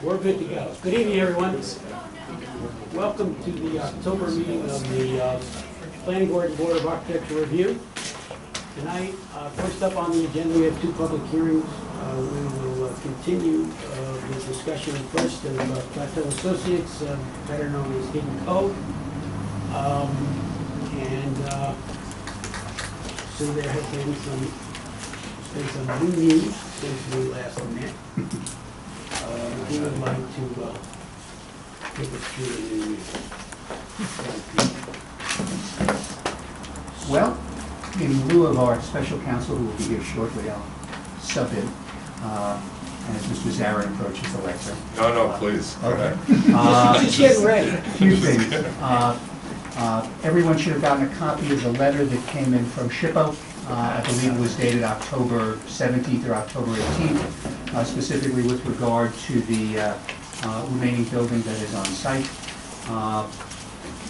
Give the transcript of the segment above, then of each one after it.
We're good to go. Good evening, everyone. Welcome to the October meeting of the Planning Board and Board of Architecture Review. Tonight, first up on the agenda, we have two public hearings. We will continue the discussion first of Plateau Associates, better known as Hidden Cove. So there has been some new news since we last met. We would like to take us through the new news. Well, in lieu of our special counsel, who will be here shortly, I'll sub in as Mr. Zarin approaches the lectern. No, please. Okay. Just get ready. A few things. Everyone should have gotten a copy of the letter that came in from SHPO. I believe it was dated October 17th or October 18th, specifically with regard to the remaining building that is on site.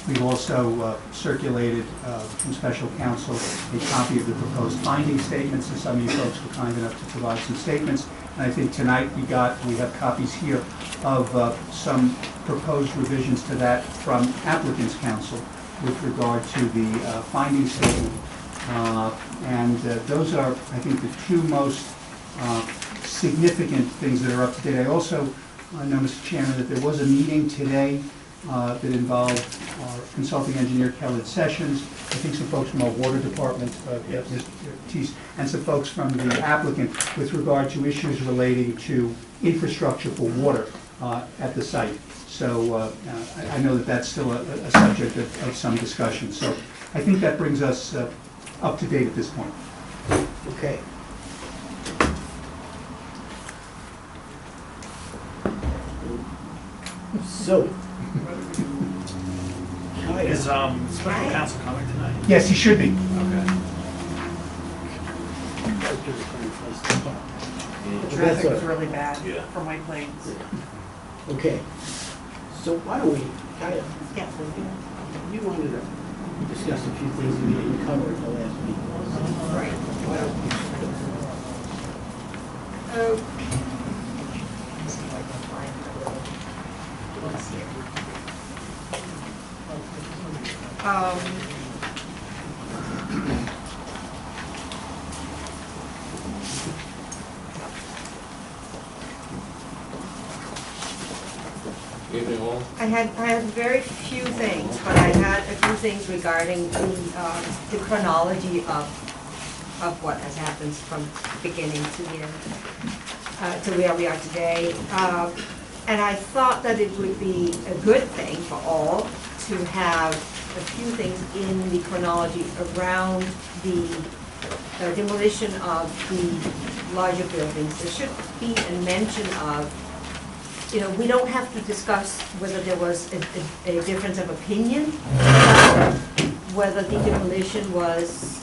We've also circulated from special counsel a copy of the proposed finding statements, and some of you folks were kind enough to provide some statements. And I think tonight we have copies here of some proposed revisions to that from applicant's counsel with regard to the finding statement. Those are, I think, the two most significant things that are up to date. I also know, Mr. Chairman, that there was a meeting today that involved our consulting engineer, Kelly Sessions, I think some folks from our water department, Mr. Teese, and some folks from the applicant with regard to issues relating to infrastructure for water at the site. So I know that that's still a subject of some discussion. So I think that brings us up to date at this point. Okay. So, Is special counsel coming tonight? Yes, he should be. Okay. The traffic was really bad from White Plains. okay. So why don't we kind of, Yeah. you wanted to discuss a few things we didn't cover at the last meeting. Right. Why don't we- I had very few things, but I had a few things regarding the chronology of what has happened from beginning to the end, to where we are today. And I thought that it would be a good thing for all to have a few things in the chronology around the demolition of the larger buildings. There should be a mention of, we don't have to discuss whether there was a difference of opinion about whether the demolition was,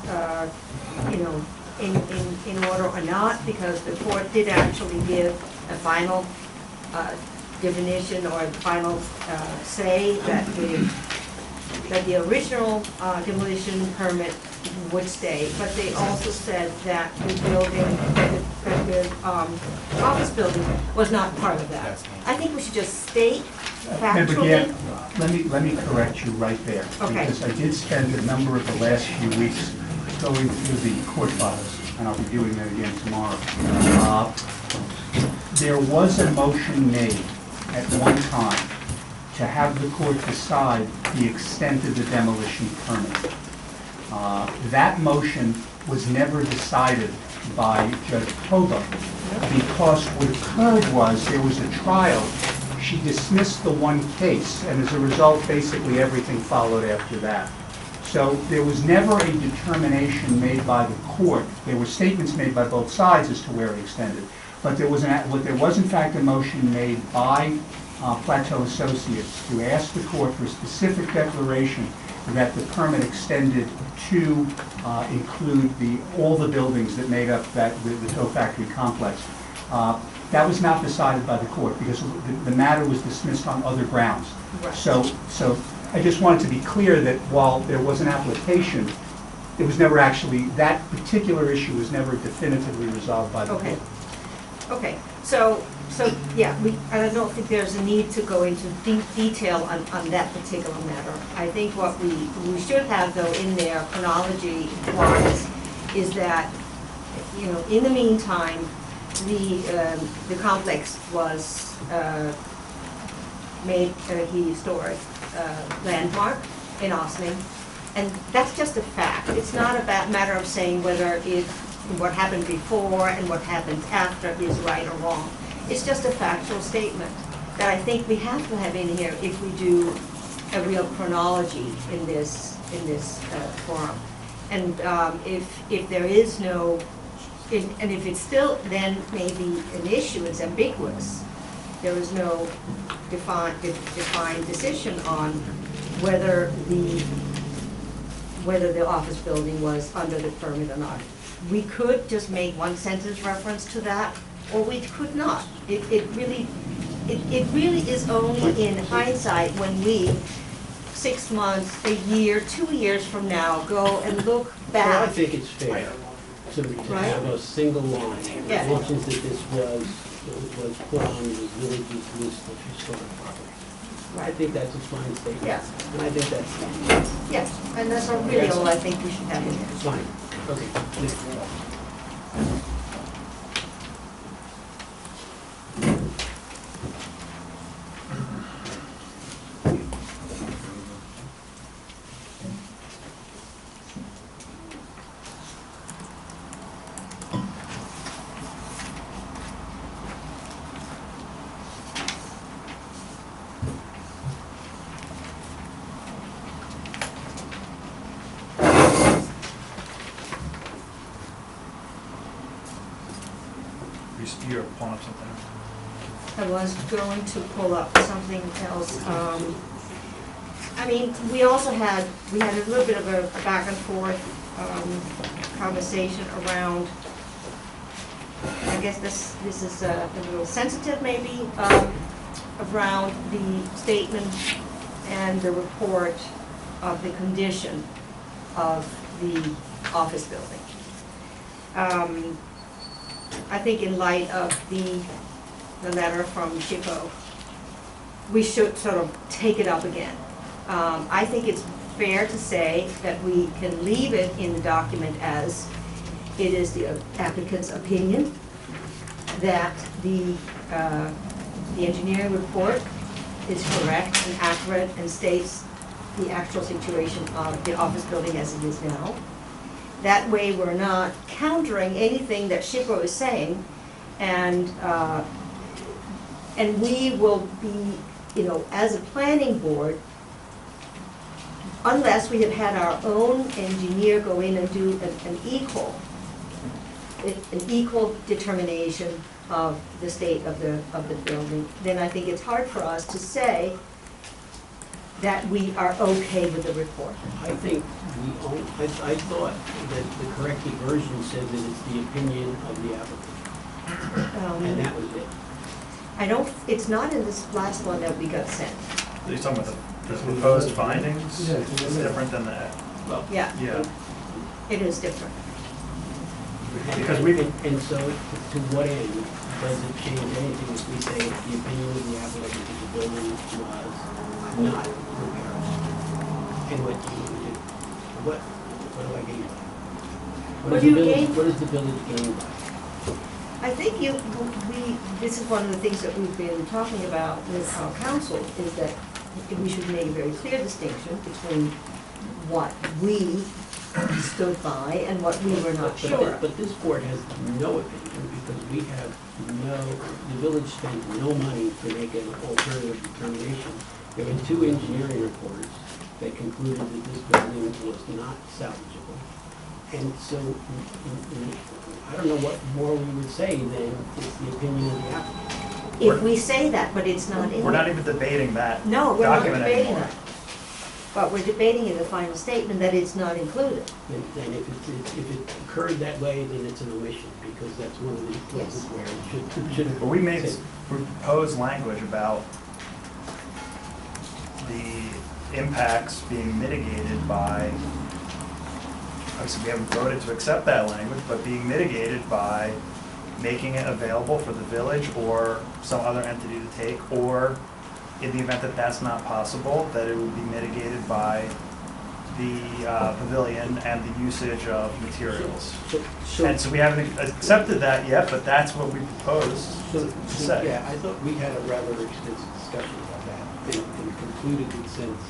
in order or not, because the court did actually give a final definition or a final say that the original demolition permit would stay, but they also said that the building, that the office building was not part of that. I think we should just state Member factually. Gann, let me correct you right there. Okay. Because I did spend a number of the last few weeks going through the court files, and I'll be doing that again tomorrow. There was a motion made at one time to have the court decide the extent of the demolition permit. That motion was never decided by Judge Koba, because what occurred was there was a trial. She dismissed the one case, and as a result, basically everything followed after that. So there was never a determination made by the court. There were statements made by both sides as to where it extended, but there was in fact a motion made by Plateau Associates to ask the court for a specific declaration that the permit extended to include all the buildings that made up the tow factory complex. That was not decided by the court because the matter was dismissed on other grounds. Right. So I just wanted to be clear that while there was an application, it was never actually, that particular issue was never definitively resolved by the court. Okay, so So, yeah, I don't think there's a need to go into deep detail on that particular matter. I think what we should have, though, in there, chronology-wise, is that, you know, in the meantime, the complex was made a historic landmark in Ossining, and that's just a fact. It's not a matter of saying whether what happened before and what happened after is right or wrong. It's just a factual statement that I think we have to have in here if we do a real chronology in this forum. And if there is no, and if it's still then maybe an issue, it's ambiguous, there is no defined decision on whether the office building was under the permit or not. We could just make one sentence reference to that, or we could not. It really is only in hindsight when we, 6 months, a year, 2 years from now, go and look Well, I back. think it's fair to Right. have a single line Yeah. that mentions that this was put on the village's list of historic properties. I Right. think that's a fine statement. Yeah. And I think that's Yes, and that's really all I think we should have in there. fine. Okay. You're pulling up something. I was going to pull up something else. I mean, we had a little bit of a back and forth conversation around, I guess this is a little sensitive maybe, around the statement and the report of the condition of the office building. I think in light of the letter from SHPO, we should sort of take it up again. I think it's fair to say that we can leave it in the document as it is the applicant's opinion that the engineering report is correct and accurate and states the actual situation of the office building as it is now. That way we're not countering anything that SHPO is saying, and we will be, you know, as a planning board, unless we have had our own engineer go in and do an equal determination of the state of the building, then I think it's hard for us to say that we are okay with the report. I think I thought that the corrected version said that it's the opinion of the applicant, and that was it. It's not in this last one that we got sent. Are you talking about the proposed findings? It's different than that. Well, Yeah, Yeah. it is different. Because we- And so, to what end does it change anything if we say the opinion of the applicant that the building was not repaired? And what do you do? What do I gain? What do you gain? What does the village gain by? I think this is one of the things that we've been talking about with our council, is that we should make a very clear distinction between what we stood by and what we were not sure. But this board has no opinion, because we have the village spent no money to make an alternative determination. There were 2 engineering reports that concluded that this building was not salvageable. And so, I don't know what more we would say than it's the opinion of the applicant. If we say that, but it's not in there. We're not even debating that No, we're not document debating anymore. that. But we're debating in the final statement that it's not included. And if it occurred that way, then it's an omission, because that's one of the places Yes. where it should have. But we made said. proposed language about the impacts being mitigated by, obviously we haven't voted to accept that language, but being mitigated by making it available for the village or some other entity to take, or in the event that that's not possible, that it would be mitigated by the pavilion and the usage of materials. And so we haven't accepted that yet, but that's what we propose to say. Yeah, I thought we had a rather extensive discussion about that, and concluded that since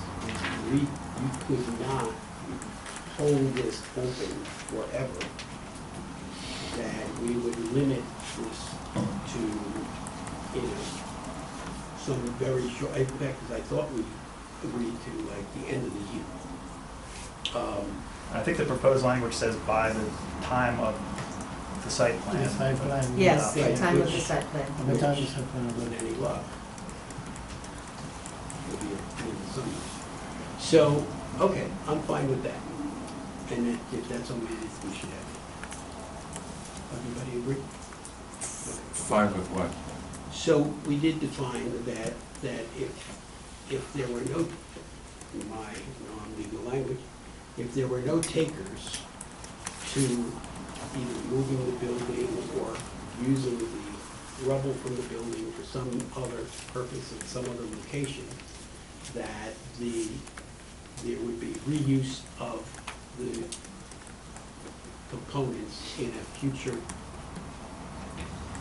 you could not hold this open forever, that we would limit this to, some very short, in fact, because I thought we agreed to like the end of the year. I think the proposed language says by the time of the site plan. Yes, site plan. Yes, the Right, time of the which- site plan. At the time of site plan. With any luck. It'll be in the summer. So, okay, I'm fine with that. And if that's all we should have. Everybody agree? Fine with what? So we did define that if there were no, in my non-legal language, if there were no takers to either moving the building or using the rubble from the building for some other purpose in some other location, that there would be reuse of the components in a future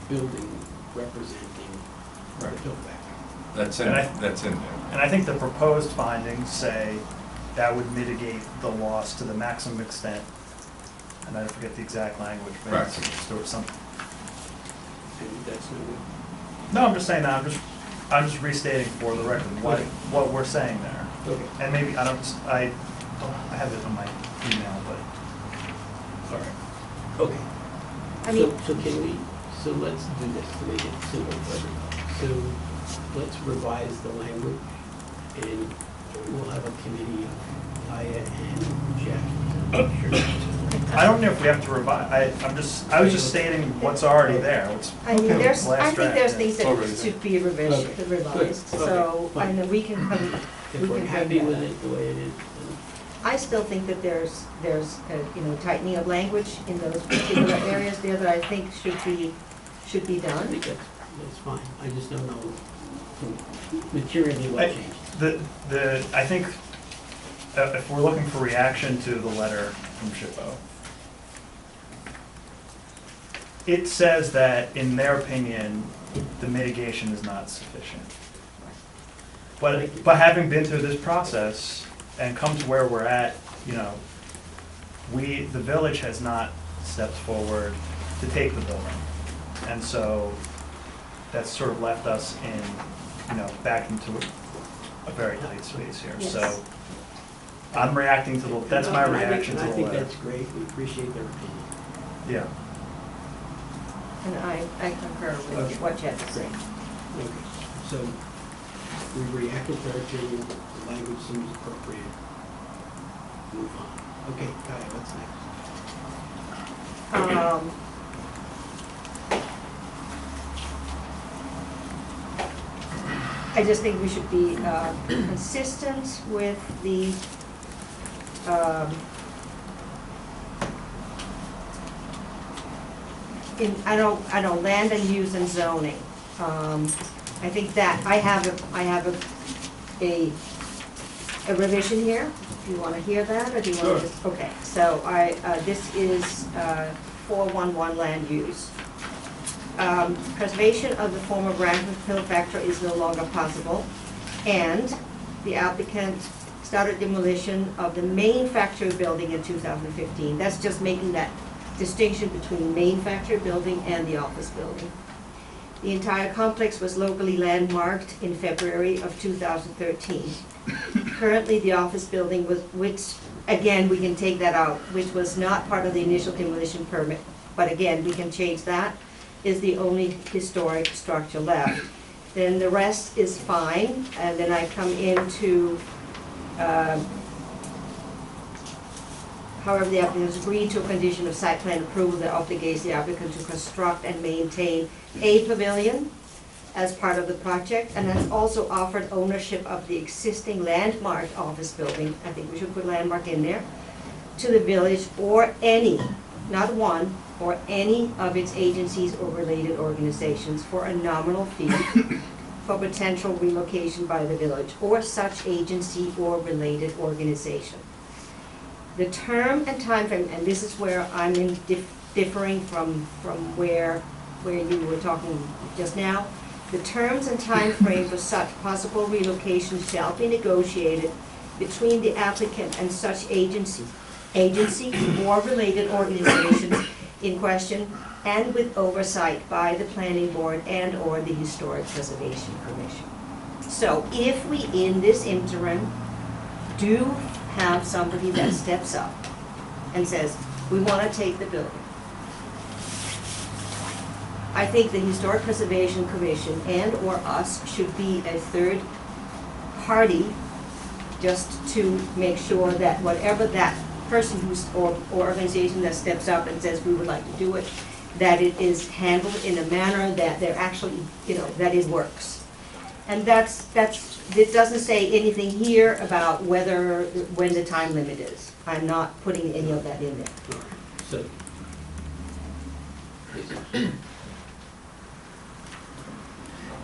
building representing the Right. buildback. That's in, And I- that's in there. And I think the proposed findings say that would mitigate the loss to the maximum extent, and I forget the exact language, but it's Practical. or something. And that's no good. No, I'm just saying that, I'm just restating for the record Okay. what we're saying there. Okay. And maybe, I have it on my email, but. All right. Okay. I mean, So can we, so let's do this to make it simple for everybody. So let's revise the language and we'll have a committee of Aya and Jeff. I don't know if we have to revise, I was just stating what's already there, what's. I mean, Last I think draft, there's yeah. things that Already should be revised, Okay. revised. Good. So, Okay, fine. and then we can, If we we're can happy bring with that it the way it is, I still think that there's tightening of language in those particular areas there that I think should be then I done. think that's fine. I just don't know materially what changed. I think if we're looking for reaction to the letter from SHPO, it says that, in their opinion, the mitigation is not sufficient. But having been through this process and come to where we're at, the village has not stepped forward to take the building. And so that's sort of left us in, back into a very tight space here. Yes. So I'm reacting to that's my reaction to And I the think letter. that's great. We appreciate their opinion. Yeah. And I concur with what Jeff is saying. Okay, so we reacted to our opinion, the language seems appropriate. Move on. Okay, Kaya, what's next? I just think we should be consistent with the I don't land and use and zoning. I think that I have a revision here. Do you want to hear that, or do you want to just? Okay, so this is 411 land use. Preservation of the former Branford Pill Factory is no longer possible, and the applicant started demolition of the main factory building in 2015. That's just making that distinction between main factory building and the office building. The entire complex was locally landmarked in February of 2013. Currently, the office building which again, we can take that out, which was not part of the initial demolition permit, but again, we can change that, is the only historic structure left. Then the rest is fine, and then I come into, however, the applicant has agreed to a condition of site plan approval that obligates the applicant to construct and maintain a pavilion as part of the project, and has also offered ownership of the existing landmarked office building, I think we should put landmark in there, to the village or any, not one, or any of its agencies or related organizations for a nominal fee for potential relocation by the village or such agency or related organization. The term and timeframe, and this is where I'm differing from where you were talking just now. The terms and timeframe for such possible relocation shall be negotiated between the applicant and such agency or related organizations in question, and with oversight by the planning board and/or the Historic Preservation Commission. So if we, in this interim, do have somebody that steps up and says, we want to take the building, I think the Historic Preservation Commission and/or us should be a third party, just to make sure that whatever that person or organization that steps up and says we would like to do it, that it is handled in a manner that they're actually, that it works. And it doesn't say anything here about when the time limit is. I'm not putting any of that in there. So, I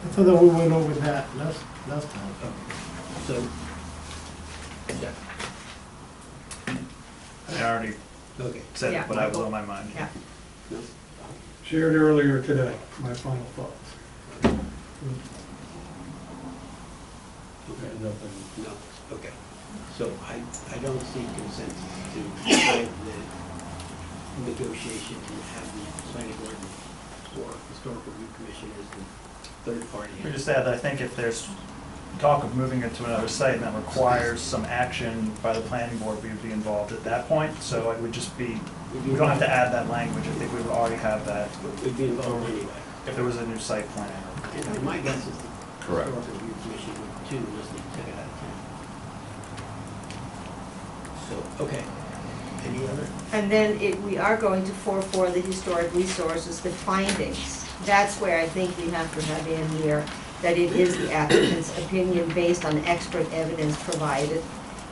thought that we went over that last time. so, yeah, I already okay. said Yeah. what I was on my mind. Yeah. No? Shared earlier today, my final thoughts. Okay. No, okay. So I don't see consensus to have the negotiation and have the planning board or historical review commission as the third party. We just add that I think if there's talk of moving it to another site and that requires some action by the planning board, we would be involved at that point. So it would just be, we don't have to add that language. I think we would already have that We'd be involved anyway. if there was a new site plan. And my guess is the Correct. historical review commission would too, unless they took it out of town. So, okay. Any other? And then we are going to for the historic resources, the findings. That's where I think we have to have in here that it is the applicant's opinion based on expert evidence provided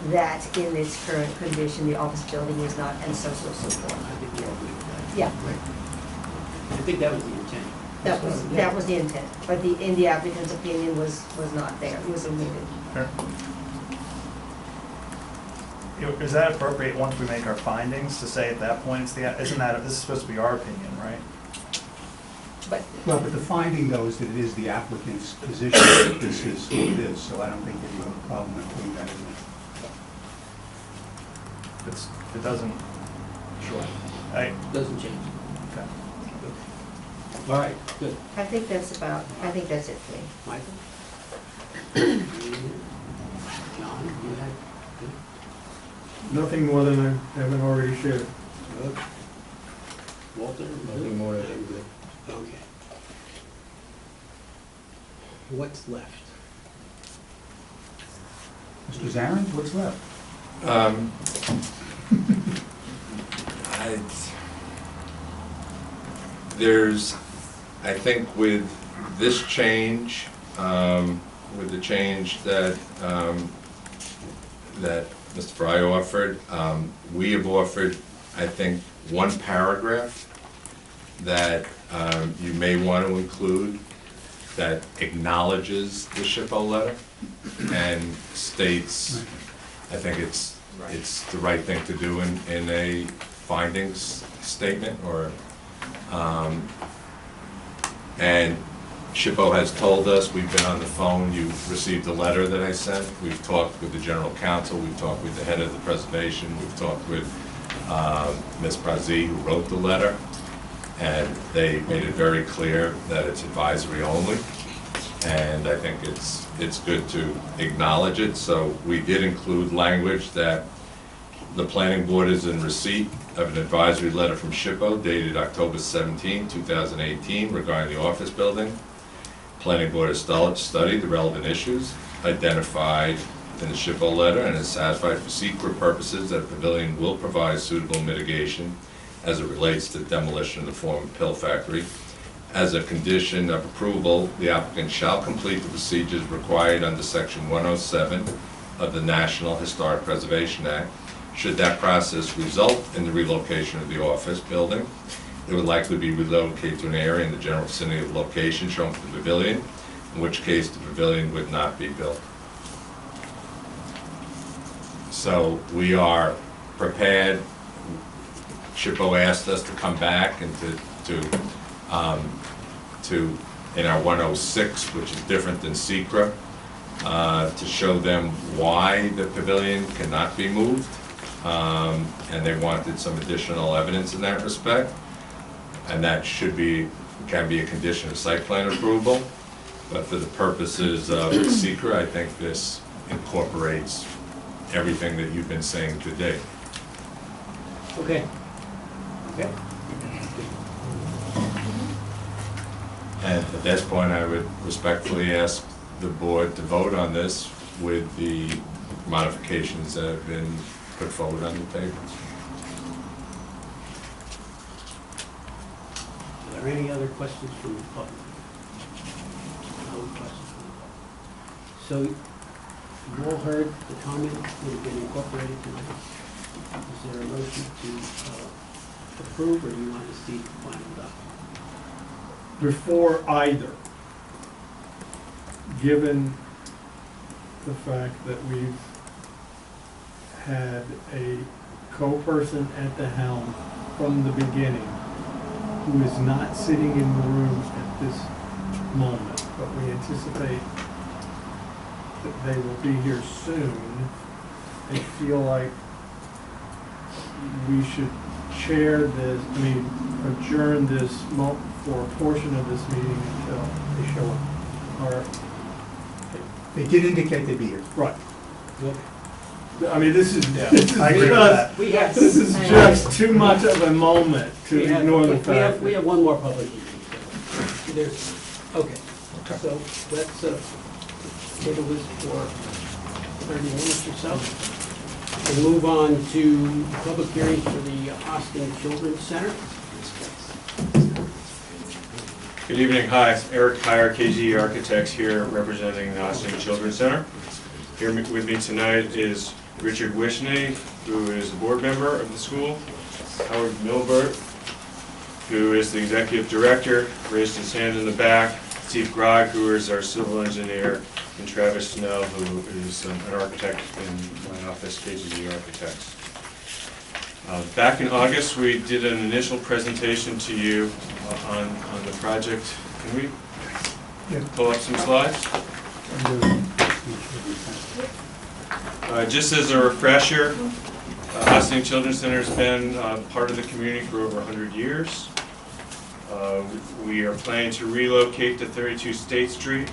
that in its current condition, the office building is not, and so forth. I think we all agree with that. Yeah, I think that was the intent. that was the intent, but in the applicant's opinion was not there, it was omitted. Sure. Is that appropriate once we make our findings to say at that point it's this is supposed to be our opinion, right? But Well, but the finding though is that it is the applicant's position that this is what it is, so I don't think that you have a problem with putting that in there. It doesn't, sure. Doesn't change. Okay. All right, good. I think that's it for me. Michael? John, you had, good? Nothing more than I haven't already shared. Good. Walter? Nothing more than good. Okay. What's left? Mr. Zarin, what's left? I think with this change, with the change that Mr. Fry offered, we have offered, I think, one paragraph that you may want to include that acknowledges the SHPO letter and states, I think it's the right thing to do in a findings statement, or and SHPO has told us, we've been on the phone, you've received the letter that I sent, we've talked with the general counsel, we've talked with the head of the preservation, we've talked with Ms. Brazee, who wrote the letter, and they made it very clear that it's advisory only, and I think it's good to acknowledge it. So we did include language that the planning board is in receipt of an advisory letter from SHPO dated October 17, 2018 regarding the office building. Planning board has studied the relevant issues identified in the SHPO letter and is satisfied for secret purposes that a pavilion will provide suitable mitigation as it relates to demolition of the former pill factory. As a condition of approval, the applicant shall complete the procedures required under Section 107 of the National Historic Preservation Act. Should that process result in the relocation of the office building, It would likely be relocated to an area in the general vicinity of the location shown for the pavilion, in which case the pavilion would not be built. So we are prepared. SHPO asked us to come back and to in our 106, which is different than SECRA, to show them why the pavilion cannot be moved. And they wanted some additional evidence in that respect. And that can be a condition of site plan approval. But for the purposes of SECRA, I think this incorporates everything that you've been saying today. Okay. Okay. And at this point, I would respectfully ask the board to vote on this with the modifications that have been put forward on the table. Are there any other questions from the public? No questions from the public. So you all heard the comments that have been incorporated tonight. Is there a motion to approve, or do you want to see the final document? Before either, given the fact that we've had a co-person at the helm from the beginning who is not sitting in the room at this moment, but we anticipate that they will be here soon, I feel like we should adjourn this for a portion of this meeting until they show up. Or, They did indicate they'd be here. right. Okay. I mean, this is I agree with that. We have. this is just too much of a moment to We have- ignore the we fact. have, we have one more public meeting. So there's, okay. So let's table this for 30 minutes or so. We'll move on to public hearing for the Austin Children's Center. Good evening. Hi, Eric Heyer, KG Architects here representing the Austin Children's Center. Here with me tonight is Richard Wishney, who is a board member of the school, Howard Milbert, who is the executive director, raised his hand in the back, Steve Grog, who is our civil engineer, and Travis Snell, who is an architect in my office, KG Architects. Back in August, we did an initial presentation to you on the project. Can we pull up some slides? Just as a refresher, Austin Children's Center has been part of the community for over 100 years. We are planning to relocate to 32 State Street.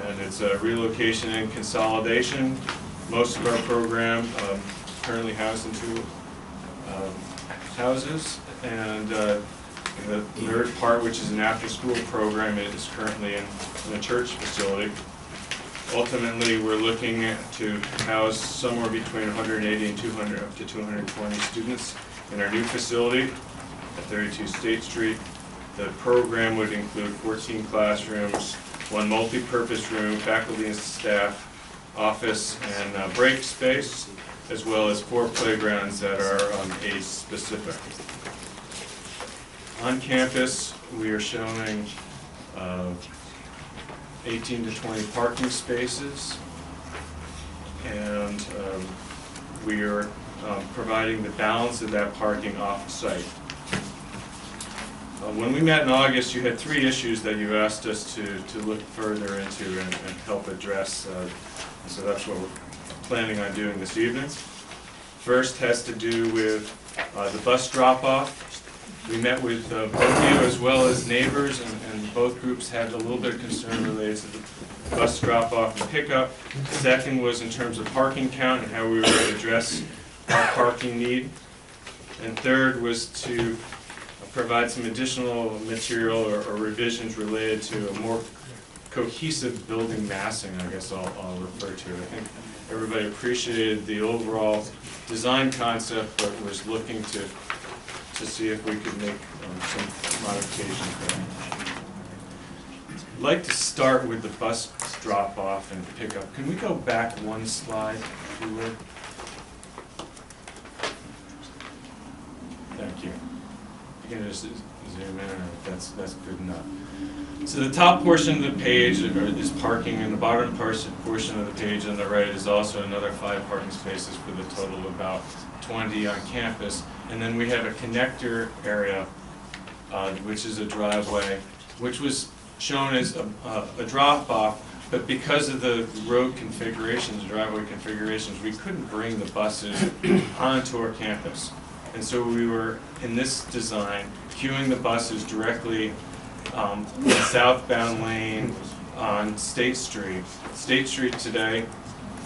And it's a relocation and consolidation. Most of our program currently housed in 2 houses, and the third part, which is an after-school program, is currently in a church facility. Ultimately, we're looking to house somewhere between 180 and 200, up to 220 students in our new facility at 32 State Street. The program would include 14 classrooms, 1 multi-purpose room, faculty and staff, office, and break space, as well as 4 playgrounds that are age-specific. On campus, we are showing 18 to 20 parking spaces, and we are providing the balance of that parking off-site. When we met in August, you had 3 issues that you asked us to look further into and help address, so that's what we're planning on doing this evening. First has to do with the bus drop-off. We met with both of you as well as neighbors, and both groups had a little bit of concern related to the bus drop-off and pickup. Second was in terms of parking count and how we were going to address our parking need. And third was to provide some additional material or revisions related to a more cohesive building massing, I guess I'll refer to it. I think everybody appreciated the overall design concept, but was looking to see if we could make some modifications there. I'd like to start with the bus drop-off and pickup. Can we go back 1 slide, if you would? Thank you. you can just zoom in, or that's good enough. So the top portion of the page is parking, and the bottom portion of the page on the right is also another 5 parking spaces for the total of about 20 on campus. And then we have a connector area, which is a driveway, which was shown as a drop-off, but because of the road configurations, driveway configurations, we couldn't bring the buses onto our campus. And so we were, in this design, queuing the buses directly in the southbound lane on State Street. State Street today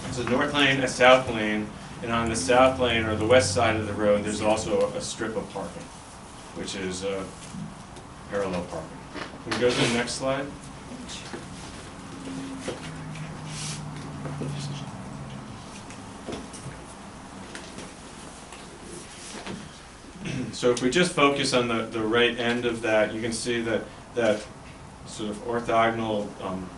is a north lane, a south lane, and on the south lane, or the west side of the road, there's also a strip of parking, which is parallel parking. Can we go to the next slide? So if we just focus on the right end of that, you can see that sort of orthogonal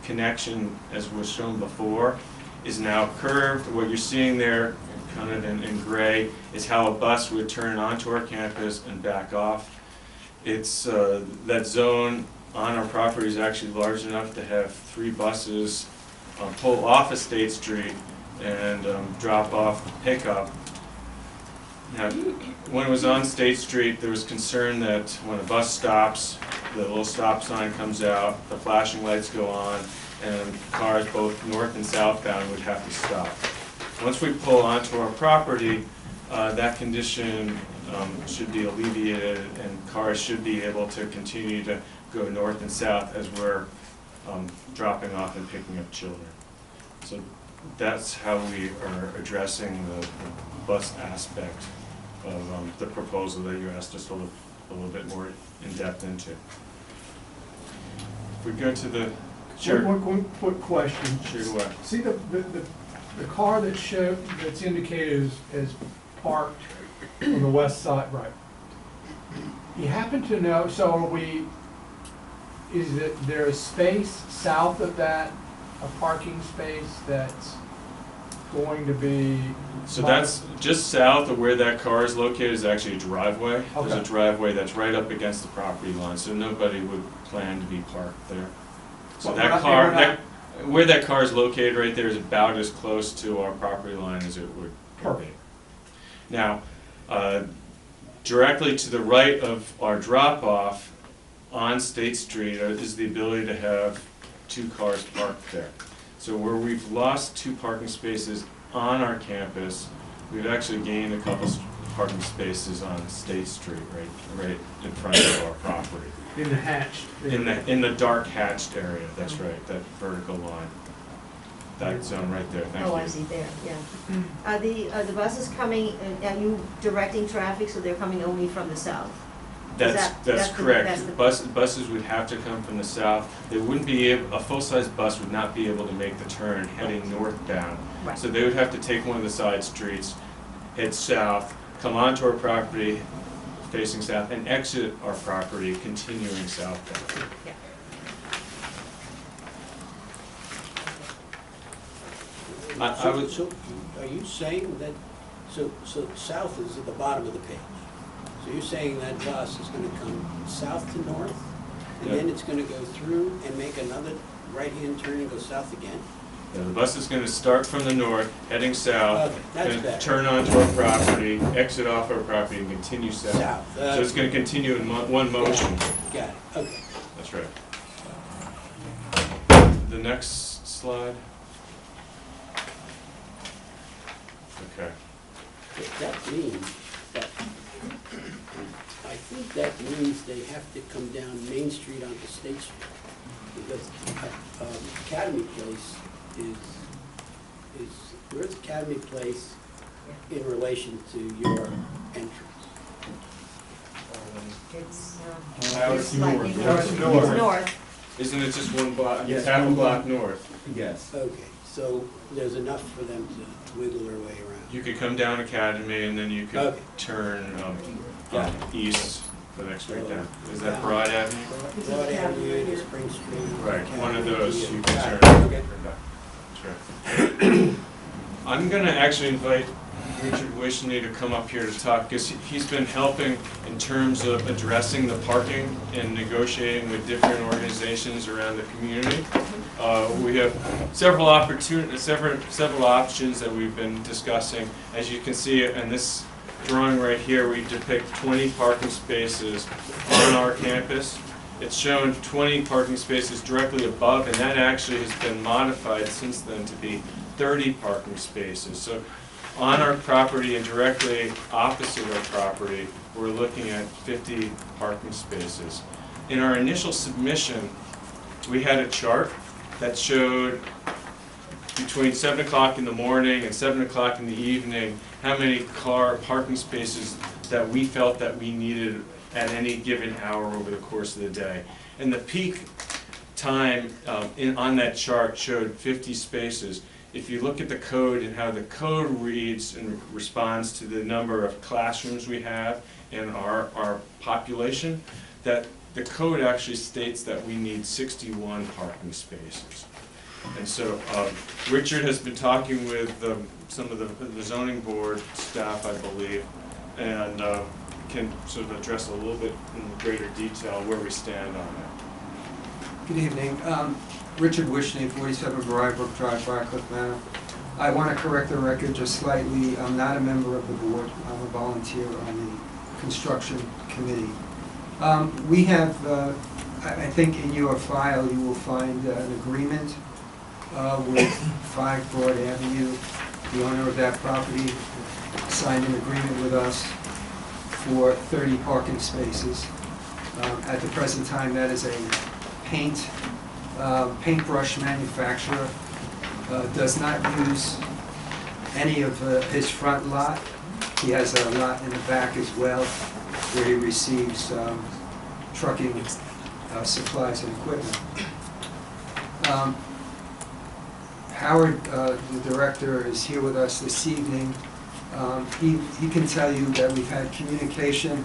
connection, as was shown before, is now curved. What you're seeing there, kind of in gray, is how a bus would turn onto our campus and back off. It's that zone on our property is actually large enough to have 3 buses pull off of State Street and drop off the pickup. Now, when it was on State Street, there was concern that when a bus stops, the little stop sign comes out, the flashing lights go on, and cars both north and southbound would have to stop. Once we pull onto our property, that condition should be alleviated, and cars should be able to continue to go north and south as we're dropping off and picking up children. So that's how we are addressing the bus aspect of the proposal that you asked us to look a little bit more in depth into. If we go to the One quick question. Sure, go ahead. See the car that's indicated as parked on the west side, right? You happen to know, so is there a space south of that, a parking space that's going to be? So that's just south of where that car is located is actually a driveway. There's a Okay. driveway that's right up against the property line, so nobody would plan to be parked there. So Well, that we're not- car, where that car is located right there is about as close to our property line as it would be. Perfect. Now, directly to the right of our drop-off on State Street is the ability to have 2 cars parked there. So where we've lost 2 parking spaces on our campus, we've actually gained a couple parking spaces on State Street, right in front of our property. In the hatched. In the dark hatched area, that's right, that vertical line. That zone right there, thank you. Oh, I see there, yeah. Are the buses coming, are you directing traffic, so they're coming only from the south? That's that's correct. the- Buses would have to come from the south. They wouldn't be able, a full-size bus would not be able to make the turn heading northbound. Right. So they would have to take one of the side streets, head south, come onto our property facing south, and exit our property continuing southbound. Yeah. I would, So, are you saying that, so south is at the bottom of the page? So you're saying that bus is gonna come south to north, and then Yeah. it's gonna go through and make another right-hand turn and go south again? the bus is gonna start from the north, heading south, Okay, that's gonna better. turn onto our property, exit off our property, and continue south. South, So it's gonna continue in one motion. Got it, okay. That's right. The next slide. Okay. That means that, I think that means they have to come down Main Street onto State Street. Because Academy Place is, where's Academy Place in relation to your entrance? It's, Now it's it's slightly north. north. North. It's north. Isn't it just one block? Yes, It's half a one block block. north. Yes. Okay, so there's enough for them to wiggle their way around. You could come down Academy and then you could Okay. turn Got east the next street down. Is that Broad Avenue? Broad Avenue to Spring Street. Right, one of those you can Got turn. it, okay. That's right. I'm going to actually invite Richard Wishney to come up here to talk, because he's been helping in terms of addressing the parking and negotiating with different organizations around the community. We have several options that we've been discussing. As you can see in this drawing right here, we depict 20 parking spaces on our campus. It's shown 20 parking spaces directly above, and that actually has been modified since then to be 30 parking spaces. So on our property and directly opposite our property, we're looking at 50 parking spaces. In our initial submission, we had a chart that showed between 7 o'clock in the morning and 7 o'clock in the evening how many car parking spaces that we felt that we needed at any given hour over the course of the day. And the peak time on that chart showed 50 spaces. If you look at the code and how the code reads and responds to the number of classrooms we have and our population, that the code actually states that we need 61 parking spaces. And so Richard has been talking with some of the zoning board staff, I believe, and can sort of address a little bit in greater detail where we stand on that. Good evening. Richard Wishney, 47 Brybrook Drive, Barcliffe Manor. I want to correct the record just slightly. I'm not a member of the board. I'm a volunteer on the construction committee. We have, I think in your file, you will find an agreement with 5 Broad Avenue. The owner of that property signed an agreement with us for 30 parking spaces. At the present time, that is a paintbrush manufacturer, does not use any of his front lot. He has a lot in the back as well, where he receives trucking supplies and equipment. Howard, the director, is here with us this evening. He can tell you that we've had communication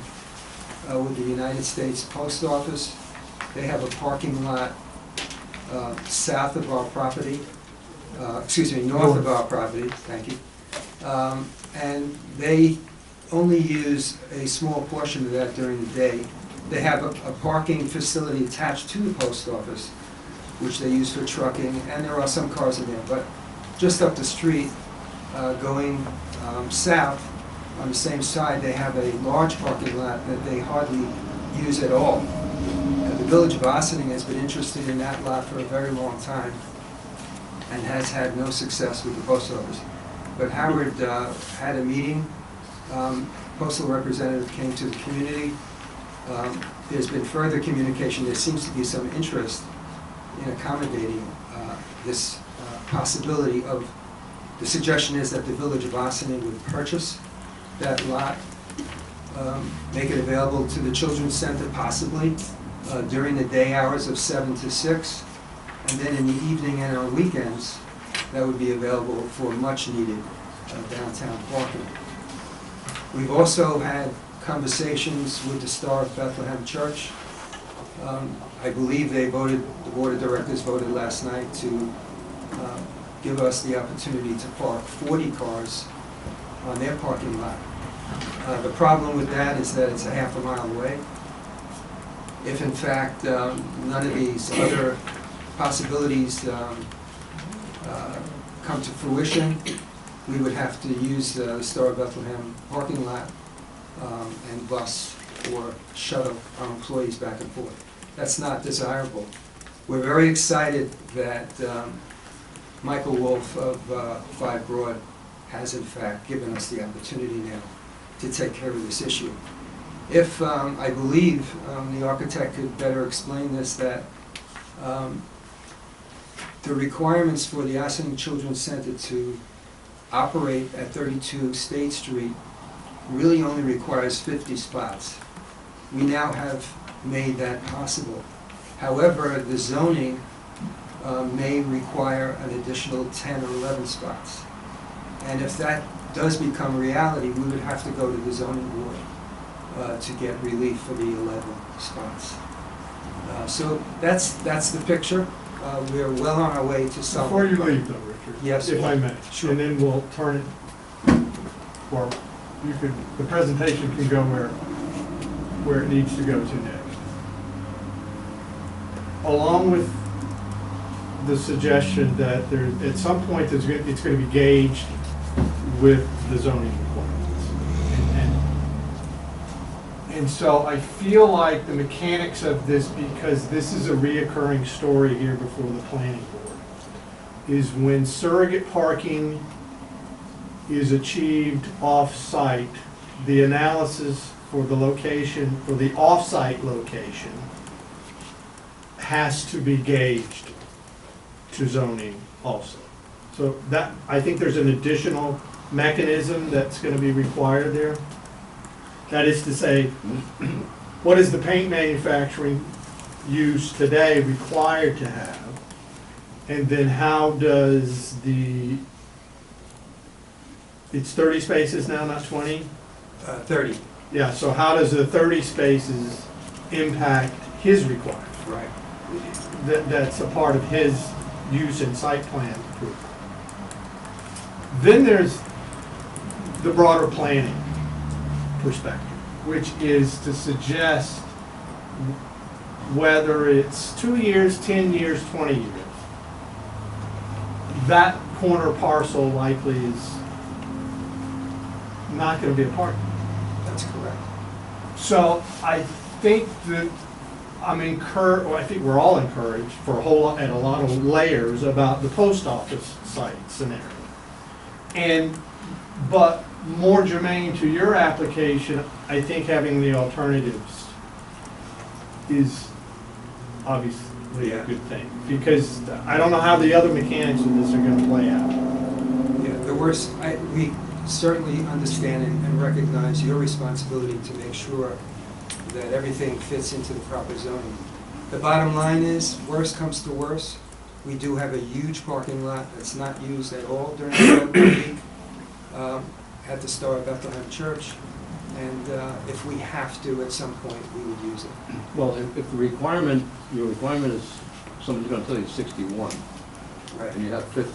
with the United States Post Office. They have a parking lot south of our property, north of our property, thank you. And they only use a small portion of that during the day. They have a parking facility attached to the post office, which they use for trucking, and there are some cars in there. But just up the street, going south, on the same side, they have a large parking lot that they hardly use at all. The Village of Ossining has been interested in that lot for a very long time and has had no success with the post office. But Howard had a meeting. Postal representative came to the community. There's been further communication. There seems to be some interest in accommodating this possibility of, the suggestion is that the Village of Ossining would purchase that lot, make it available to the Children's Center possibly during the day hours of 7 to 6, and then in the evening and on weekends, that would be available for much needed downtown parking. We've also had conversations with the Star of Bethlehem Church. I believe the Board of Directors voted last night to give us the opportunity to park 40 cars on their parking lot. The problem with that is that it's a half a mile away. If in fact none of these other possibilities come to fruition, we would have to use the Star of Bethlehem parking lot and bus or shuttle our employees back and forth. That's not desirable. We're very excited that Michael Wolf of 5 Broad has in fact given us the opportunity now to take care of this issue. If, I believe, the architect could better explain this, that the requirements for the Ossining Children's Center to operate at 32 State Street really only requires 50 spots. We now have made that possible. However, the zoning may require an additional 10 or 11 spots. And if that does become reality, we would have to go to the zoning board to get relief for the 11 spots. So that's the picture. we're well on our way to solving. Before you the problem. leave though, Richard. Yes, If I may. sure. And then we'll turn it, or you could, the presentation can go where it needs to go to next. Along with the suggestion that there, at some point, it's going to be gauged with the zoning requirements. And so I feel like the mechanics of this, because this is a reoccurring story here before the planning board, is when surrogate parking is achieved off-site, the analysis for the location, for the off-site location, has to be gauged to zoning also. So that, I think there's an additional mechanism that's gonna be required there. That is to say, what is the paint manufacturing use today required to have? And then how does it's 30 spaces now, not 20? 30, Yeah, so how does the 30 spaces impact his requirement? right. That's a part of his use and site plan approval. Then there's the broader planning perspective, which is to suggest whether it's 2 years, 10 years, 20 years, that corner parcel likely is not going to be a park. That's correct. So I think that I'm encouraged, or I think we're all encouraged for a whole lot, at a lot of layers about the post office site scenario. But more germane to your application, I think having the alternatives is obviously a good thing. Because I don't know how the other mechanics of this are gonna play out. Yeah, we certainly understand and recognize your responsibility to make sure that everything fits into the proper zoning. The bottom line is, worst comes to worst, we do have a huge parking lot that's not used at all during the week at the Star of Bethlehem Church, and if we have to at some point, we would use it. Well, if the requirement, your requirement is, somebody's gonna tell you 61, Right. and you have 50.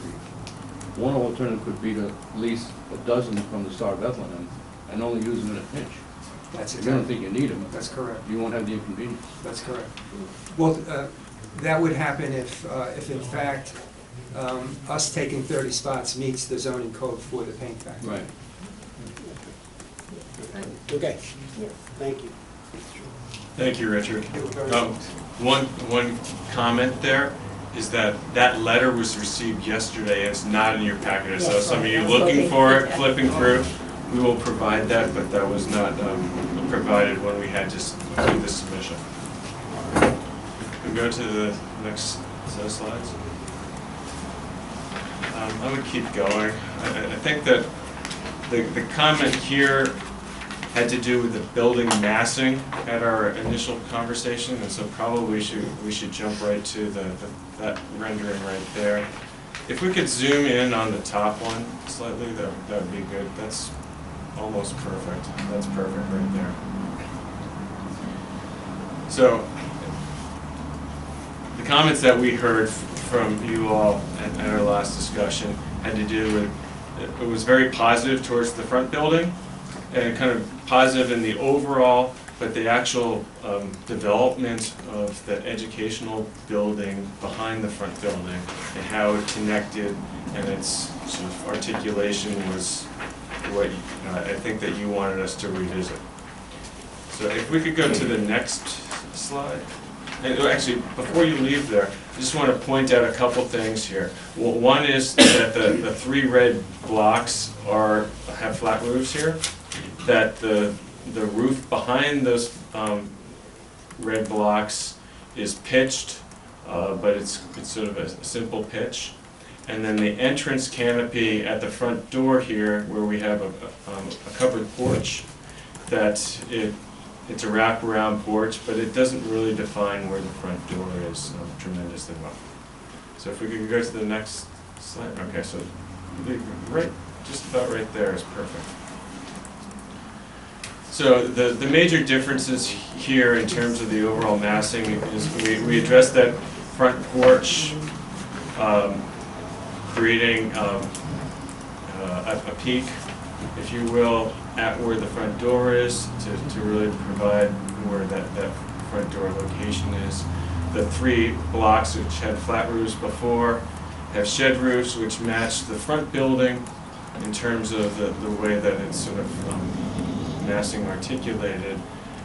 One alternative could be to lease a dozen from the Star of Bethlehem and only use them in a pinch. That's If you don't exactly, think you need them, that's correct. you won't have the inconvenience. That's correct. Well, that would happen if in fact, us taking 30 spots meets the zoning code for the paint factory. Right. Okay, thank you. Thank you, Richard. One comment there is that that letter was received yesterday, and it's not in your packet. So Yes, some of you I'm looking for it, flipping flipping through, we will provide that, but that was not provided when we had just do the submission. We go to the next set of slides. I would keep going. I think that the comment here had to do with the building massing at our initial conversation, and so probably we should jump right to that rendering right there. If we could zoom in on the top one slightly, that would be good. That's almost perfect. That's perfect right there. So the comments that we heard from you all at our last discussion had to do with, it was very positive towards the front building, and kind of positive in the overall, but the actual development of the educational building behind the front building and how it connected and its sort of articulation was what I think that you wanted us to revisit. So if we could go to the next slide. And actually, before you leave there, I just want to point out a couple things here. Well, one is that the three red blocks have flat roofs here. That the roof behind those red blocks is pitched, but it's sort of a simple pitch. And then the entrance canopy at the front door here, where we have a covered porch, that it's a wraparound porch, but it doesn't really define where the front door is tremendously well. So if we could go to the next slide. Okay, so right, just about right there is perfect. So the major differences here in terms of the overall massing is we addressed that front porch, creating a peak, if you will, at where the front door is, to really provide where that front door location is. The 3 blocks which had flat roofs before have shed roofs which match the front building in terms of the way that it's sort of massing articulated.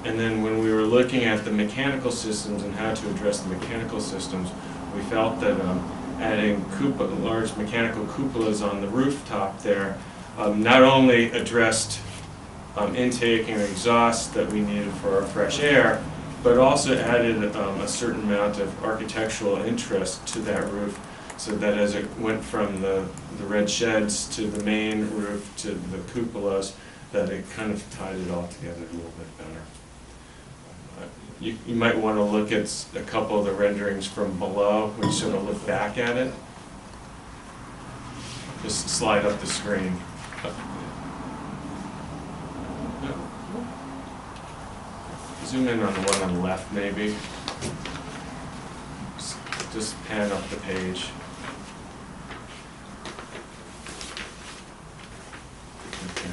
And then when we were looking at the mechanical systems and how to address the mechanical systems, we felt that adding large mechanical cupolas on the rooftop there not only addressed intake and exhaust that we needed for our fresh air, but also added a certain amount of architectural interest to that roof, so that as it went from the red sheds to the main roof to the cupolas, that it kind of tied it all together a little bit better. You might want to look at a couple of the renderings from below when you sort of look back at it. Just slide up the screen. Zoom in on the one on the left, maybe. Just pan up the page. Okay.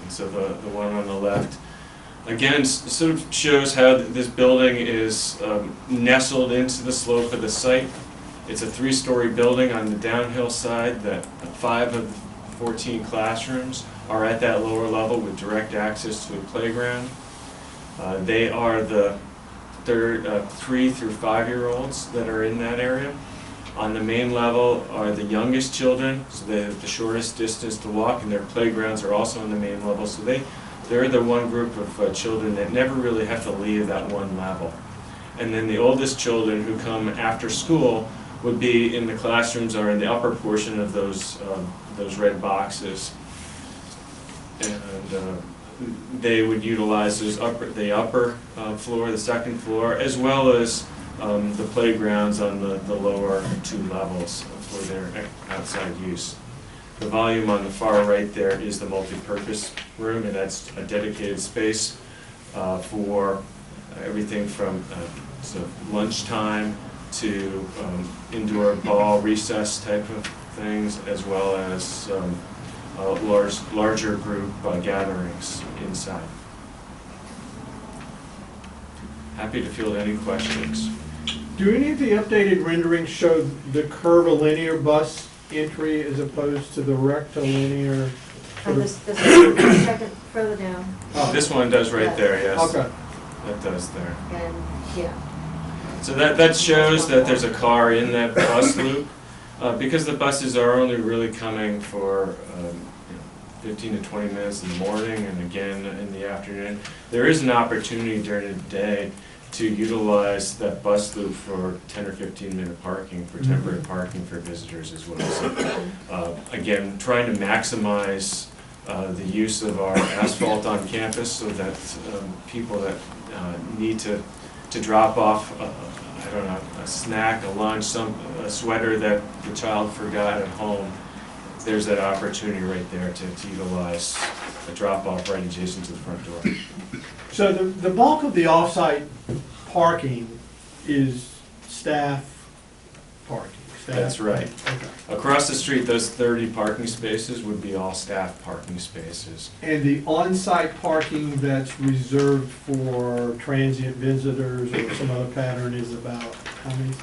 And so the one on the left, again, sort of shows how this building is nestled into the slope of the site. It's a 3-story building on the downhill side that 5 of 14 classrooms are at that lower level with direct access to a playground. They are the 3 through 5-year-olds that are in that area. On the main level are the youngest children, so they have the shortest distance to walk, and their playgrounds are also on the main level. So they're the one group of children that never really have to leave that one level. And then the oldest children who come after school would be in the classrooms or in the upper portion of those red boxes. And they would utilize the upper floor, the second floor, as well as the playgrounds on the lower 2 levels for their outside use. The volume on the far right there is the multi-purpose room, and that's a dedicated space for everything from lunchtime to indoor ball recess type of things, as well as larger group gatherings inside. Happy to field any questions. Do any of the updated renderings show the curvilinear bus entry as opposed to the rectilinear? This second further down, This one does right there, yes. Okay. That does there. and, yeah. So that shows that there's a car in that bus loop. Because the buses are only really coming for 15 to 20 minutes in the morning and again in the afternoon, there is an opportunity during the day to utilize that bus loop for 10 or 15-minute parking, for temporary parking for visitors as well. So, again, trying to maximize the use of our asphalt on campus so that people that need to drop off, I don't know, a snack, a lunch, a sweater that the child forgot at home, there's that opportunity right there to utilize a drop-off right adjacent to the front door. So the bulk of the off-site parking is staff parking? That's right. Okay. Across the street, those 30 parking spaces would be all staff parking spaces. And the on-site parking that's reserved for transient visitors or some other pattern is about how many?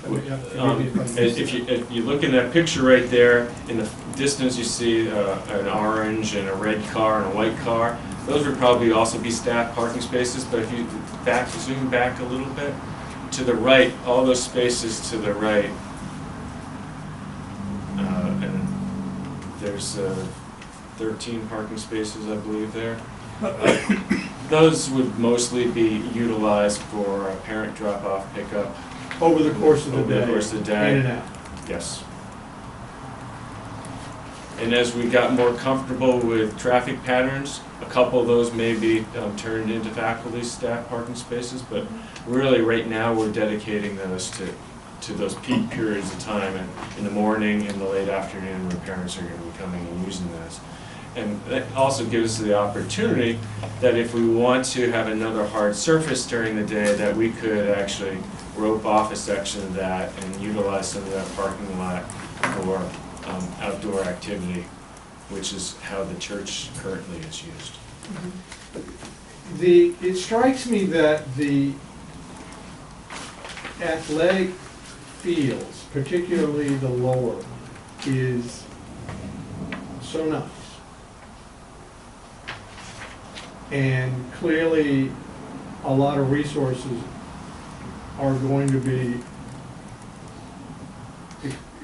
If you look in that picture right there, in the distance you see an orange and a red car and a white car. Those would probably also be staff parking spaces, but if you zoom back a little bit, to the right, all those spaces to the right, and there's 13 parking spaces, I believe, there. Those would mostly be utilized for a parent drop-off pickup. Over the course of the Over day? the course of the day. In and out? Yes. And as we got more comfortable with traffic patterns, a couple of those may be turned into faculty staff parking spaces, but really right now we're dedicating those to those peak periods of time, and in the morning and the late afternoon when parents are going to be coming and using those. And that also gives us the opportunity that if we want to have another hard surface during the day, that we could actually rope off a section of that and utilize some of that parking lot for outdoor activity, which is how the church currently is used. It strikes me that the athletic fields, particularly the lower, is so nice. And clearly, a lot of resources are going to be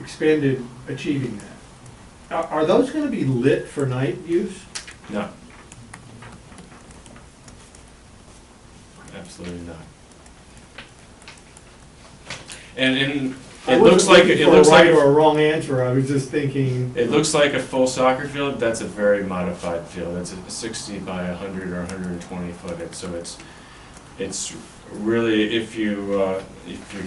expended achieving that. Are those going to be lit for night use? No. Absolutely not. And it looks like, a right or a wrong answer, I was just thinking. it looks like a full soccer field. That's a very modified field. It's a 60 by 100 or 120 footage. So it's really, if your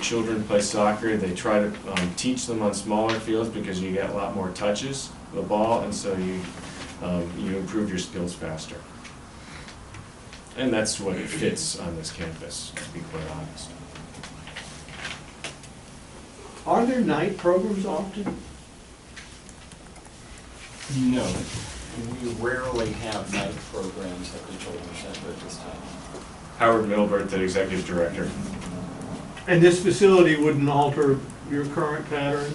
children play soccer, they try to teach them on smaller fields because you get a lot more touches of the ball, and so you improve your skills faster. And that's what it fits on this campus, to be quite honest. Are there night programs often? No, we rarely have night programs at the Children's Center at this time. Howard Milbert, the executive director. And this facility wouldn't alter your current pattern?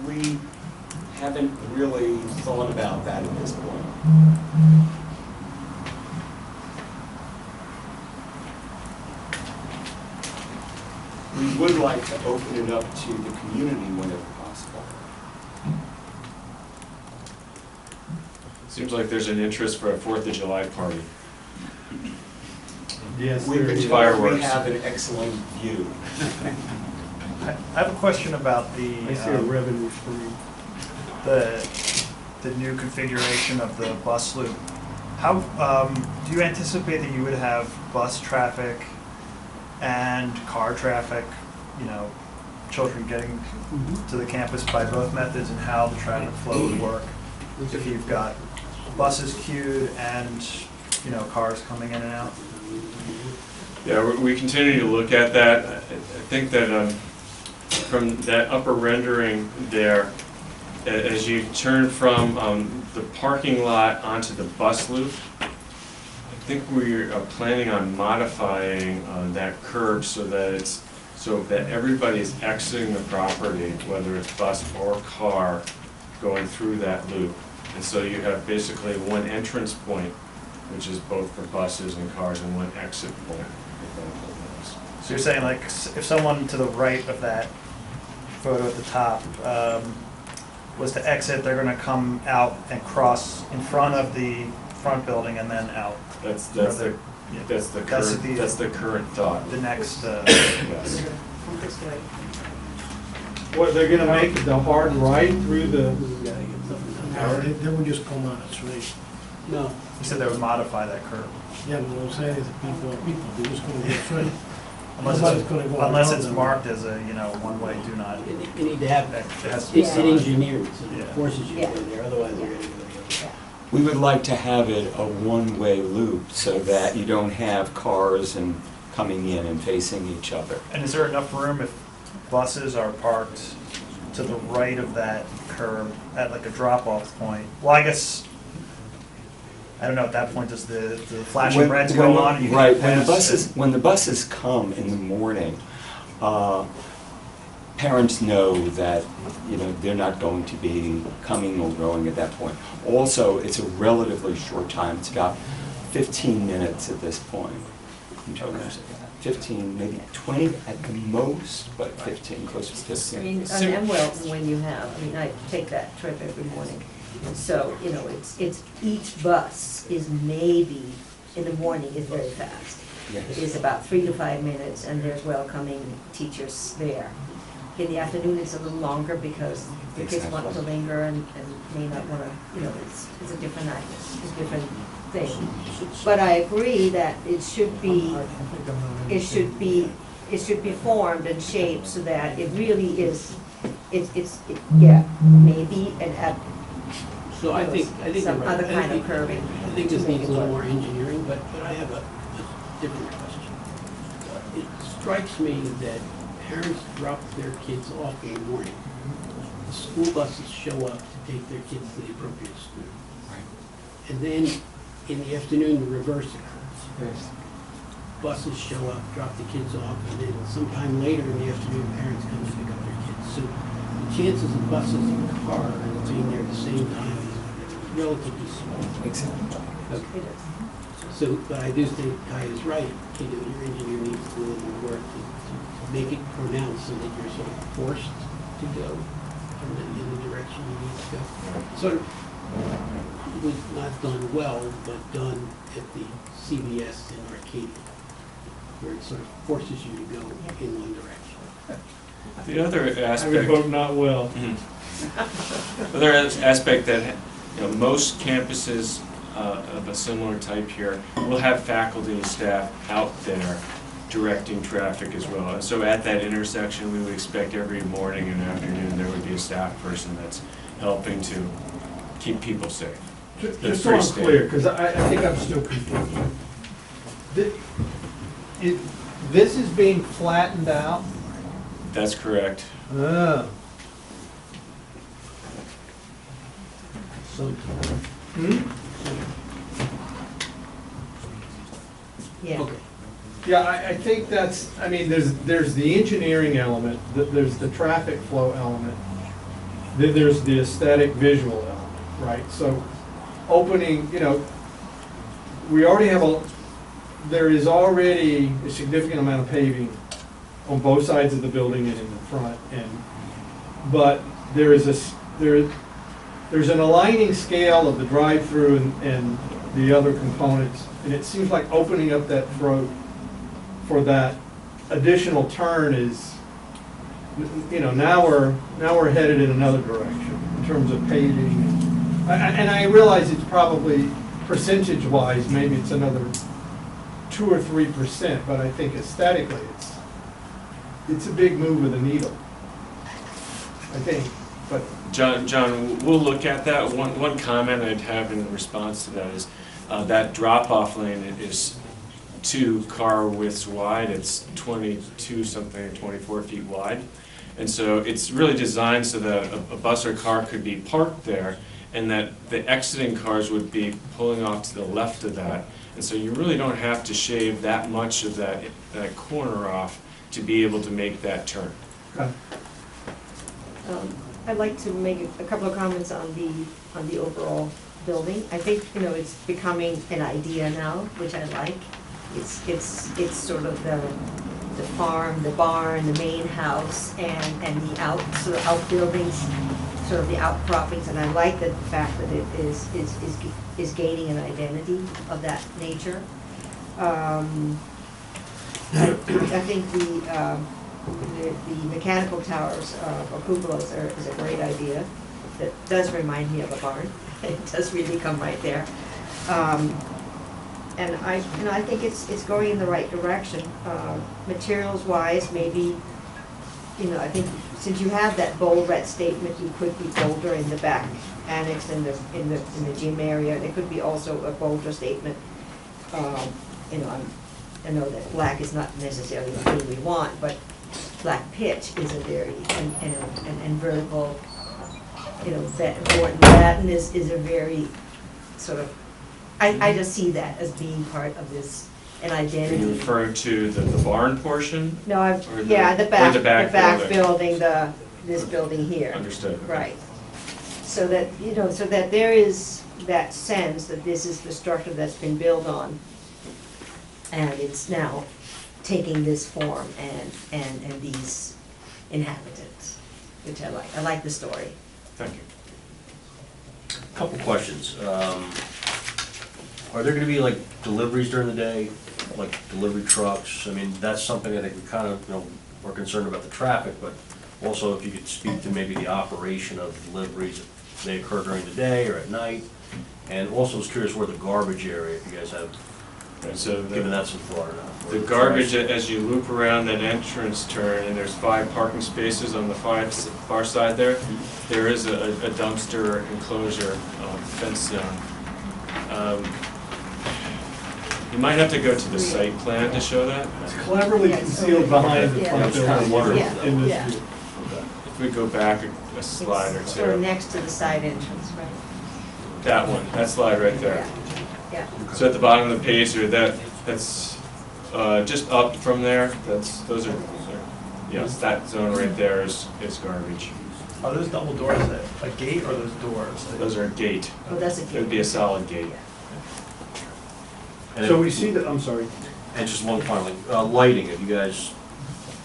We haven't really thought about that at this point. We would like to open it up to the community whenever possible. Seems like there's an interest for a 4th of July party. Yes, We've there been is. told Fireworks. we have an excellent view. I have a question about I see a revenue stream. the new configuration of the bus loop. How do you anticipate that you would have bus traffic and car traffic, you know, children getting to the campus by both methods, and how the traffic flow would work if you've got buses queued and, you know, cars coming in and out? Yeah, we continue to look at that. I think that from that upper rendering there, as you turn from the parking lot onto the bus loop, I think we are planning on modifying that curb so that everybody's exiting the property, whether it's bus or car, going through that loop. And so you have basically one entrance point, which is both for buses and cars, and one exit point for both of those. So you're saying, like, if someone to the right of that photo at the top was to exit, they're going to come out and cross in front of the front building and then out? That's That's the current thought. The next, Yes. This way. What, they're gonna make the hard right through the, They would just come on a straight. No, you said they would modify that curve. Yeah, but what I'm saying is people, they're just gonna go straight. Unless Nobody's it's, gonna go unless around it's them. marked as a, you know, one-way, do not. you need to have, It has to be it's signed. engineered, so Yeah. it forces you Yeah. to go there, otherwise you're gonna go the other way. We would like to have it a one-way loop so that you don't have cars and coming in and facing each other. And is there enough room if buses are parked to the right of that curb at like a drop-off point? Well, I guess, I don't know, at that point, does the flashing reds go on and you can Right, pass? when the buses come in the morning, parents know that, you know, they're not going to be coming or going at that point. Also, it's a relatively short time, it's about 15 minutes at this point. In terms of 15, maybe 20 at the most, but 15, close to I 15. mean, on Emwell, when you have, I mean, I take that trip every morning. So, you know, it's each bus is maybe, in the morning, is very fast. It Yes. is about 3 to 5 minutes, and there's welcoming teachers there. In the afternoon, it's a little longer because the kids want to Exactly. linger and may not want to, you know, it's a different act, it's a different thing. But I agree that it should be, it should be formed and shaped so that it really is, yeah, maybe So I think you're some right. other I kind of think- curving. I think this to make needs a it little work. more engineering, but I have a different question. strikes me that parents drop their kids off in the morning. The school buses show up to take their kids to the appropriate school. And then in the afternoon, the reverse occurs. Buses show up, drop the kids off, and then sometime later in the afternoon, parents come to pick up their kids. So the chances of buses and cars being there at the same time is relatively small. Okay. So, but I do think Kai is right. You know, your engineer needs to do a little work to make it pronounced so that you're sort of forced to go in the direction you need to go. Sort of was not done well, but done at the CVS in Arcadia, where it sort of forces you to go in one direction. The other I would aspect, hope not well. other aspect that, you know, most campuses of a similar type here will have faculty and staff out there directing traffic as well. And so at that intersection, we would expect every morning and afternoon there would be a staff person that's helping to keep people safe. Just so I'm clear, because I think I'm still confused. This is being flattened out? That's correct. Oh. Yeah. Okay. Yeah, I think that's, I mean, there's the engineering element, there's the traffic flow element, then there's the aesthetic visual element, right? So opening, you know, we already have there is already a significant amount of paving on both sides of the building and in the front, but there is there's an aligning scale of the drive-through and the other components, and it seems like opening up that throat for that additional turn is, you know, now we're headed in another direction in terms of paving. And I realize it's probably percentage-wise, maybe it's another 2 or 3%, but I think aesthetically it's a big move of the needle, I think. But John, we'll look at that. One comment I'd have in response to that is that drop-off lane is 2 car widths wide. It's 22 something or 24 feet wide. And so it's really designed so that a bus or car could be parked there and that the exiting cars would be pulling off to the left of that. And so you really don't have to shave that much of that corner off to be able to make that turn. okay. I'd like to make a couple of comments on the overall building. I think, you know, it's becoming an idea now, which I like. It's sort of the farm, the barn, the main house, and the outbuildings, sort of the outcroppings, and I like the fact that it is gaining an identity of that nature. I think the mechanical towers or cupolas is a great idea. That does remind me of a barn. It does really come right there. And I think it's going in the right direction. Materials-wise, maybe, you know, I think since you have that bold red statement, you could be bolder in the back annex in the gym area. There could be also a bolder statement. You know, I know that black is not necessarily the thing we want, but black pitch is a very and vertical. You know, Latin is a very sort of. I just see that as being part of this, an identity. Are you referring to the barn portion? No, the back building, this building here. Understood. Right. So that, you know, so that there is that sense that this is the structure that's been built on, and it's now taking this form and these inhabitants, which I like. I like the story. Thank you. Couple questions. Are there gonna be like deliveries during the day, like delivery trucks? I mean, that's something I think we kind of, you know, we're concerned about the traffic, but also if you could speak to maybe the operation of deliveries, if they occur during the day or at night. And also I was curious where the garbage area, if you guys have So given that some thought or not. the garbage, as you loop around that entrance turn, and there's 5 parking spaces on the far side there, there is a dumpster enclosure fence zone. You might have to go to the site plan to show that. It's cleverly concealed behind the Yeah. front I was trying to wonder. building Yeah. in this Yeah. view. If we go back a slide or It's sort of two. next to the side entrance, right? That one, that slide right there. Yeah. So at the bottom of the page here, that's just up from there, those are, yes, that zone right there is garbage. Are those double doors a gate or those doors? Those are a gate. Oh, that's a It would be a solid gate. And So we see that, I'm sorry. And just one final thing, lighting, have you guys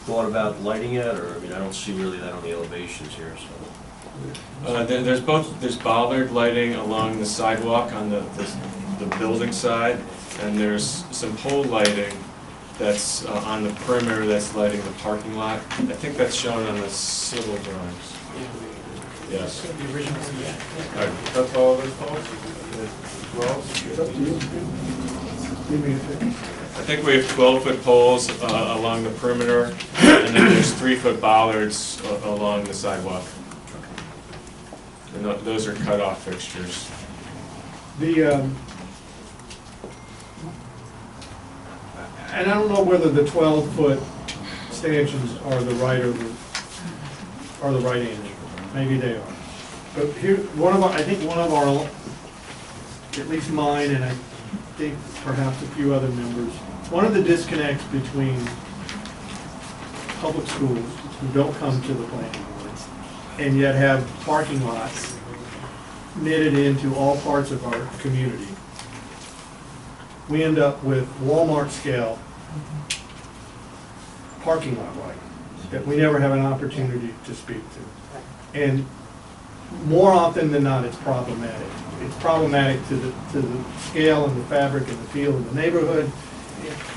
thought about lighting yet, or, I mean, I don't see really that on the elevations here, so. There's bollard lighting along the sidewalk on the building side, and there's some pole lighting that's on the perimeter that's lighting the parking lot. I think that's shown on the civil drawings. Yes. The original, yeah. All right, that's all of those poles? It's up to you. Give me a second. I think we have 12-foot poles along the perimeter, and then there's 3-foot bollards along the sidewalk. And those are cut-off fixtures. And I don't know whether the 12-foot stanchions are the right answer. Maybe they are. But here, I think one of our, at least mine, and I think perhaps a few other members, one of the disconnects between public schools who don't come to the planning board and yet have parking lots knitted into all parts of our community, we end up with Walmart scale parking lot lighting that we never have an opportunity to speak to. And more often than not, it's problematic. It's problematic to the scale and the fabric and the feel of the neighborhood.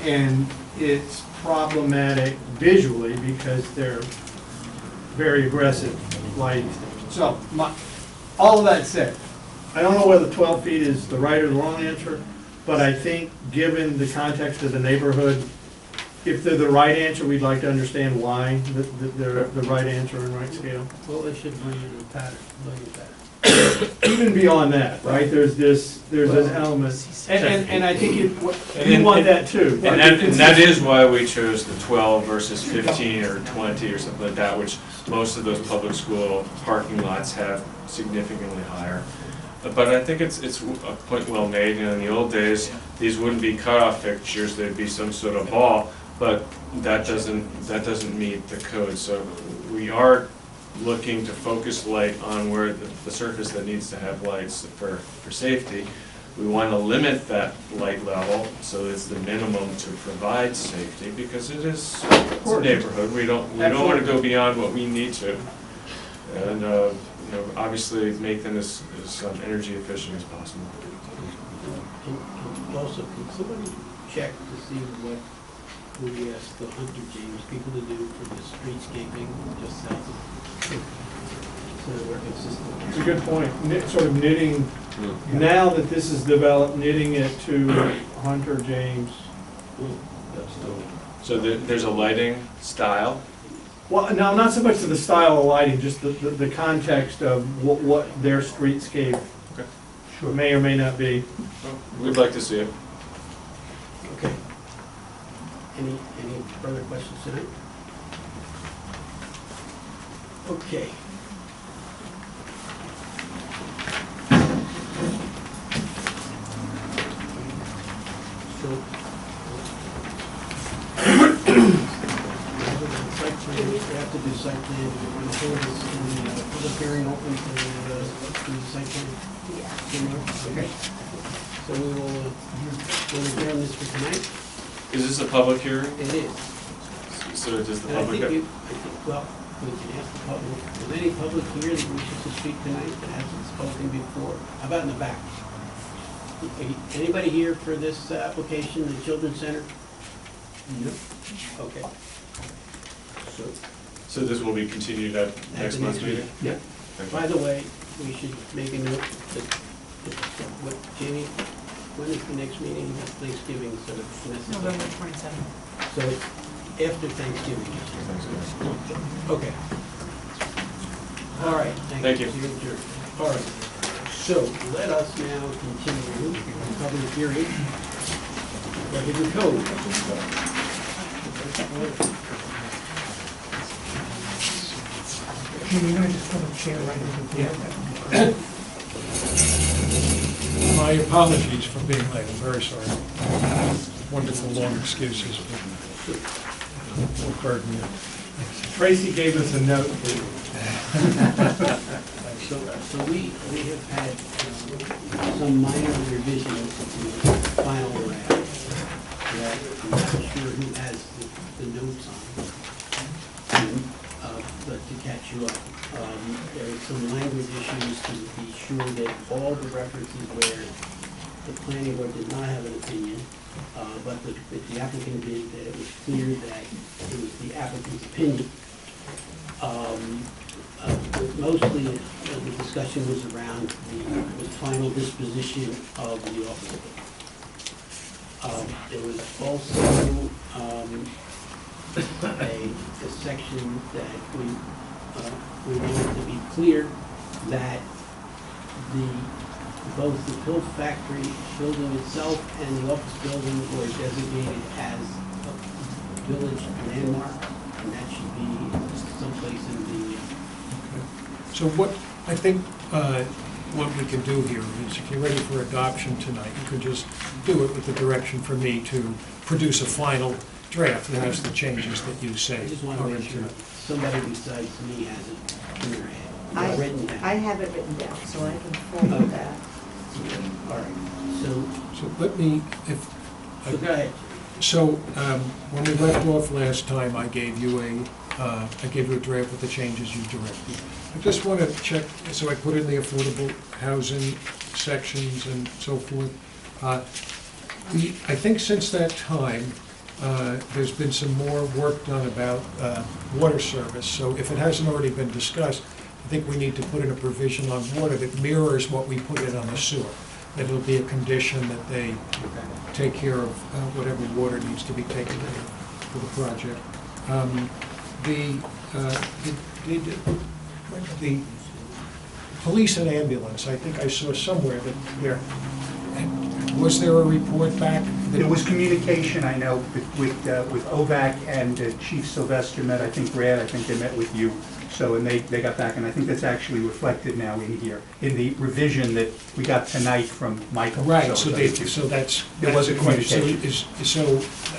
And it's problematic visually because they're very aggressive lighting. So, all of that said, I don't know whether 12 feet is the right or the wrong answer, but I think given the context of the neighborhood, if they're the right answer, we'd like to understand why they're the right answer and right scale. Well, they should bring it in a pattern, lighting pattern. Even beyond that, right, there's an element, and I think you want that too. And that is why we chose the 12 versus 15 or 20 or something like that, which most of those public school parking lots have significantly higher. But I think it's a point well made. You know, in the old days, these wouldn't be cutoff fixtures; they'd be some sort of ball. But that doesn't meet the code. So we are looking to focus light on where the surface that needs to have lights for safety. We want to limit that light level so it's the minimum to provide safety because it's a neighborhood. We don't want to go beyond what we need to, and you know, obviously make them as energy efficient as possible. And also, can somebody check to see what we asked the Hunter James people to do for the streetscaping just south of, so that we're consistent? It's a good point, sort of knitting, now that this is developed, knitting it to Hunter James. That's still. So there's a lighting style. Well, no, not so much to the style of lighting, just the context of what their streetscape may or may not be. We'd like to see it. Okay. Any further questions tonight? Okay. So. Site plan, we have to do site plan, we're going to hold this public hearing open for the site plan. Okay. So we'll adjourn this for tonight. Is this a public hearing? It is. So does the And I public? think well, we can ask the public, is there any public here that wishes to speak tonight that hasn't spoken before? How about in the back? Anybody here for this application, the Children's Center? No. Okay. So this will be continued at next month's meeting? Yeah. Okay. By the way, we should make a note that, what, Jamie, when is the next meeting? That's Thanksgiving, so it's necessary. November 27th. So it's after Thanksgiving. Okay. All right. Thank you. You're adjourned. All right. So let us now continue the public hearing President Code. My apologies for being late, I'm very sorry. Wonderful long excuses, but won't burden you. Tracy gave us a note. So we have had some minor revisions to the final draft that I'm not sure who has the notes on, but to catch you up. There are some language issues to be sure that all the references where the planning board did not have an opinion, but the applicant did, that it was clear that it was the applicant's opinion. Mostly, the discussion was around the final disposition of the office building. There was also a section that we wanted to be clear that both the pill factory building itself and the office building were designated as a village landmark, and that should be someplace in the. So what, I think, what we can do here is, if you're ready for adoption tonight, you can just do it with the direction for me to produce a final draft that has the changes that you say. I just want to are make into sure it. somebody besides me has it in their head. Written down. I have it written down, so I can forward that. All right, So let me, so go ahead. So, when we left off last time, I gave you a draft with the changes you directed. I just want to check, so I put in the affordable housing sections and so forth. I think since that time, there's been some more work done about water service. So if it hasn't already been discussed, I think we need to put in a provision on water that mirrors what we put in on the sewer. That it'll be a condition that they take care of whatever water needs to be taken care of for the project. The police and ambulance, I think I saw somewhere that was there a report back? There was communication, I know, with OVAC and Chief Sylvester met, I think Brad, I think they met with you. So, and they got back, and I think that's actually reflected now in here, in the revision that we got tonight from Michael. Right, So that's. There was a communication. So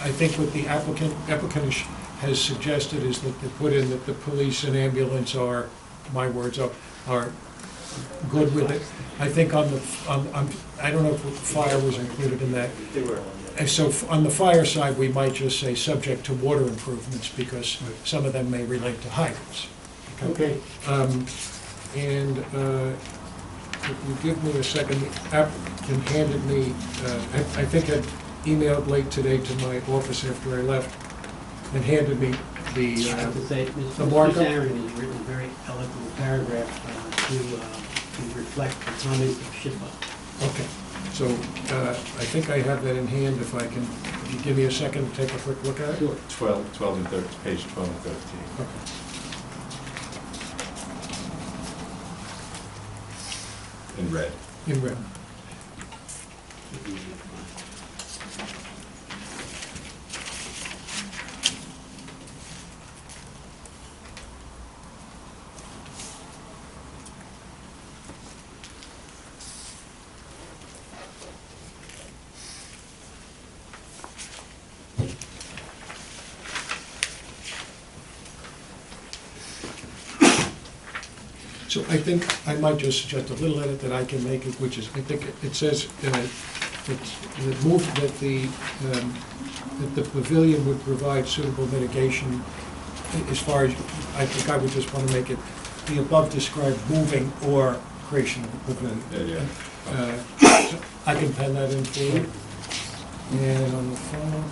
I think what the applicant has suggested is that they put in that the police and ambulance are, my words, are good with it. I think I don't know if fire was included in that. They were. And so on the fire side, we might just say subject to water improvements because some of them may relate to hydrants. Okay. And if you give me a second, the applicant handed me, I think I emailed late today to my office after I left, and handed me the I have to say, the Mr. markup. Aaron has written a very eloquent paragraph to reflect the comments of SHPO. Okay, so I think I have that in hand. If you give me a second to take a quick look at it? Sure. 12 and 13, page 12 and 13. Okay. In red. In red. So I think I might just suggest a little edit that I can make, which is, I think it says that the pavilion would provide suitable mitigation as far as, I think I would just want to make it the above described moving or creation of the pavilion. So I can pen that in for you. And on the final,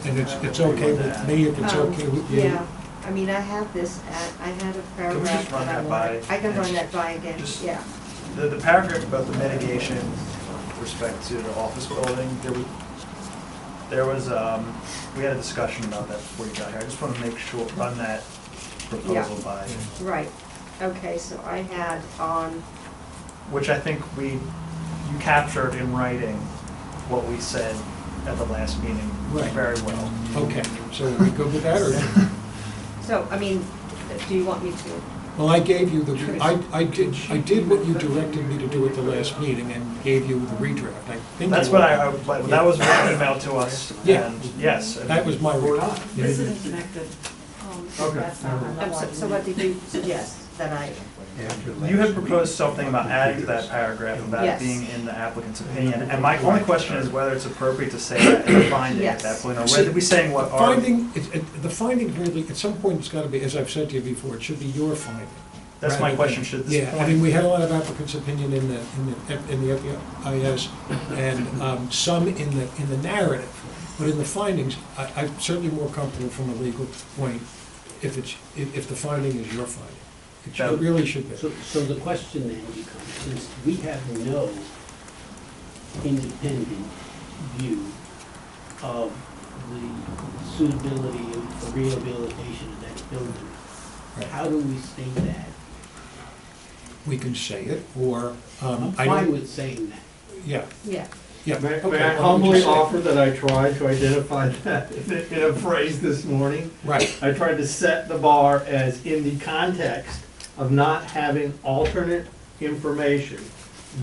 and it's okay with me if it's okay with you? Yeah, I mean, I have this, I had a paragraph just run that I that wanted. by? I can run that by again, Just- yeah. The paragraph about the mitigation with respect to the office building, there was, we had a discussion about that before you got here. I just want to make sure, run that proposal Yeah. by. Right, okay, so I had on which I think you captured in writing what we said at the last meeting Right. very well. Okay, so are we good with that, or? So, I mean, do you want me to? Well, I gave you I did what you directed me to do at the last meeting and gave you the redraft. I think That's you- what that was written emailed to us, Yeah. and yes. and- That was my report. This isn't connected. Okay. That's not on the So what did you suggest that I? You had proposed something about adding to that paragraph about it Yes. being in the applicant's opinion, and my only question is whether it's appropriate to say that in the finding at that Yes. point, or whether we saying what our. The finding really, at some point, it's gotta be, as I've said to you before, it should be your finding. That's my rather question, than- should this Yeah, I point. mean, we had a lot of applicants' opinion in the FEIS, and some in the narrative, but in the findings, I'm certainly more comfortable from a legal point if the finding is your finding. It really should be. So the question then becomes, since we have no independent view of the suitability for rehabilitation of that building, Right. how do we state that? We can say it, or, I'm I fine don't, with saying that. yeah, Yeah. yeah. May okay, may I why don't we humbly just say it? offer that I tried to identify that in a phrase this morning? Right, I tried to set the bar as in the context of not having alternate information.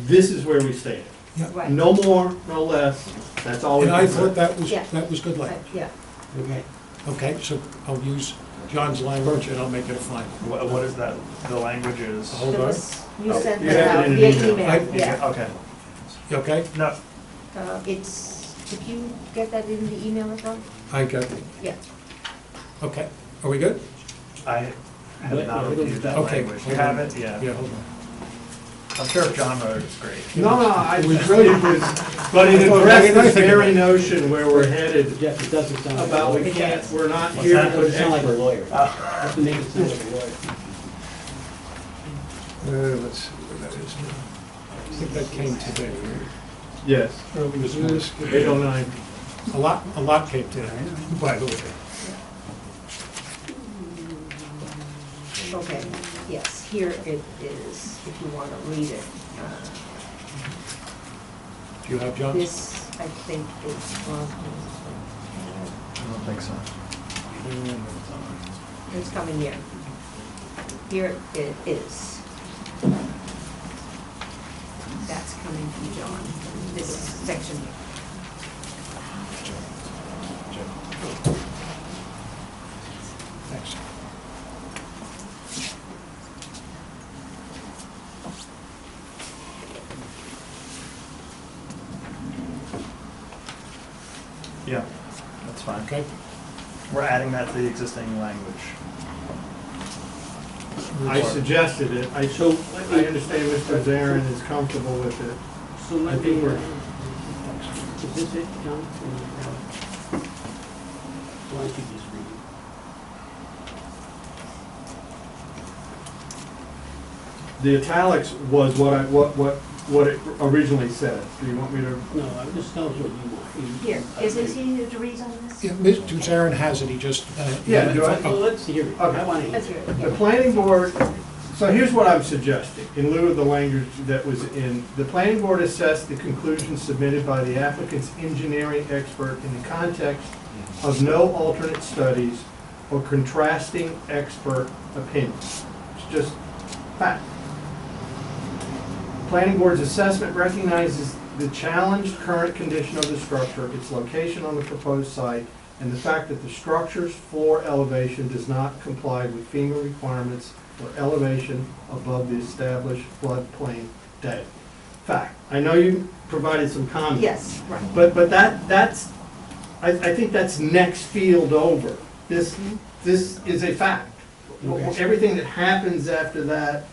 This is where we stand. yeah. Right. No more, no less, that's all we And I can say. thought Yeah. that was good language. Yeah. Okay. Okay, so I'll use John's language and I'll make it a fine. What is that, the language is? Hold There on. was- You Oh, sent you that have it out in an via email. email, yeah. Okay, You okay? no, It's, did you get that in the email as well? I got it. Yeah. Okay, are we good? I have not reviewed that Okay, language. You hold have on. it? Yeah. Yeah, hold on. I'm sure if John wrote it, it's great. No, I really was, but it addressed this very notion where we're headed Jeff, it doesn't sound like. about we It can't, does. we're not What's here that? to It put doesn't sound like a experts. lawyer. Have to make it sound like a lawyer. Let's see where that is now. I think that came today, right? Yes, Early this morning. 809. A lot came today, by the way. Okay, yes, here it is, if you want to read it. Do you have John's? This, I think, is from, I don't think so. it's coming here. Here it is. That's coming from John, this section here. Thanks. Yeah, that's fine. Okay. We're adding that to the existing language. I suggested it, I understand Mr. Zarin is comfortable with it. So I let think me, we're- is this it, John? Why don't you just read it? The italics was what it originally said. Do you want me to? No, I just tell us what you want. Here, is it easy to read on this? Yeah, Mr. Zarin has it, he just. Yeah, do I- Well, let's hear it. Okay. I want to hear Let's it. hear it, The yeah. planning board, so here's what I'm suggesting, in lieu of the language that was in, the planning board assessed the conclusions submitted by the applicant's engineering expert in the context of no alternate studies or contrasting expert opinions. It's just fact. Planning board's assessment recognizes the challenged current condition of the structure, its location on the proposed site, and the fact that the structure's floor elevation does not comply with FEMA requirements for elevation above the established floodplain depth. Fact. I know you provided some comments. Yes, right. But that's, I think that's next field over. This is a fact. Everything that happens after that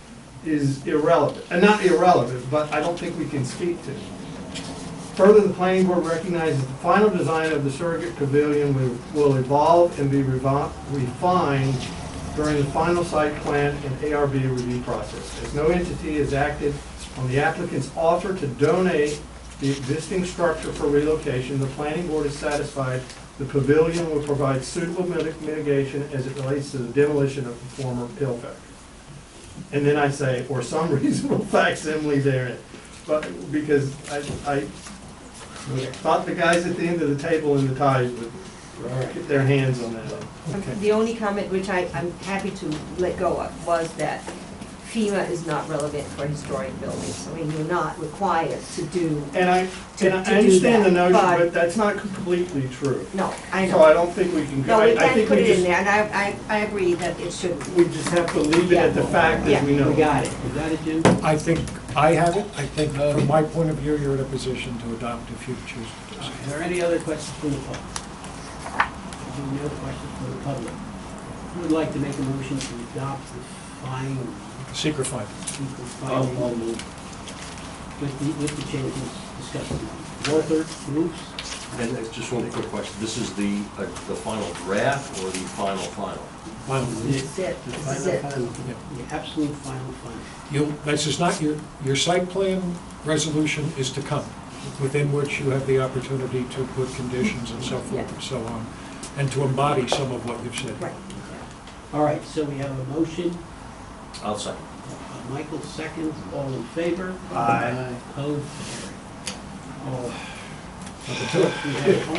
is irrelevant. Not irrelevant, but I don't think we can speak to. Further, the planning board recognizes the final design of the surrogate pavilion will evolve and be refined during the final site plan and ARB review process. As no entity has acted on the applicant's offer to donate the existing structure for relocation, the planning board is satisfied the pavilion will provide suitable mitigation as it relates to the demolition of the former pill factory. and then I say, or some reasonable facsimile therein. But, because I thought the guys at the end of the table in the ties would get their hands on that. Okay. The only comment which I'm happy to let go of was that FEMA is not relevant for historic buildings. I mean, you're not required to do, And I to understand the do that, notion, but- but that's not completely true. no, I So I know. don't think we can go. No, we I can't think put we it in just- there, and I agree that it should. We just have to leave it at the fact Yeah. that we know. We got it. You got it, Jim? I think I have it. I think from my point of view, you're in a position to adopt if you choose to do so. Are there any other questions from the public? Any other questions from the public? Who would like to make a motion to adopt the fine, Secret finding. finding with the changes discussed? Walter moves. And just one quick question, this is the final draft or the final? This is it, this is it. The absolute final. This is not, your site plan resolution is to come, within which you have the opportunity to put conditions and so forth and so on, and to embody some of what you've said. Right. All right, so we have a motion. I'll second. Michael seconds, all in favor? Aye. Opposed? All.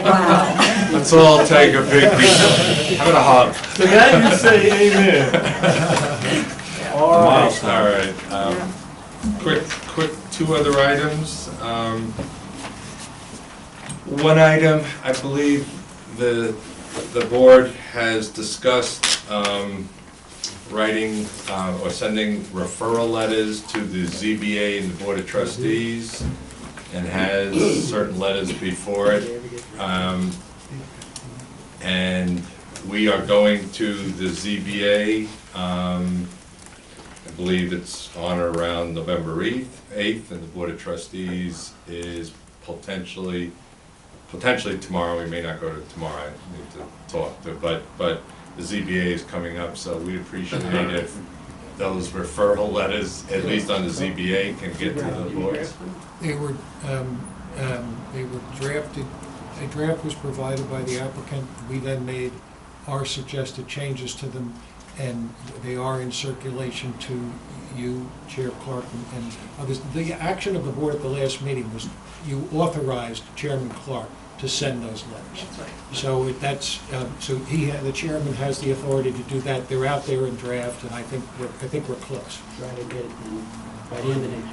Wow. Let's all take a big piece. How about a hug? So now you say amen. All right. All right. Quick, two other items. One item, I believe the board has discussed writing or sending referral letters to the ZBA and the Board of Trustees, and has certain letters before it. And we are going to the ZBA, I believe it's on or around November 8th, and the Board of Trustees is potentially tomorrow. We may not go to tomorrow, I need to talk to, but the ZBA is coming up, so we'd appreciate if those referral letters, at least on the ZBA, can get to the boards. They were drafted, a draft was provided by the applicant. We then made our suggested changes to them, and they are in circulation to you, Chair Clark, and others. The action of the board at the last meeting was you authorized Chairman Clark to send those letters. That's right. So the chairman has the authority to do that. They're out there in draft, and I think we're close. Try to get it in by the end of next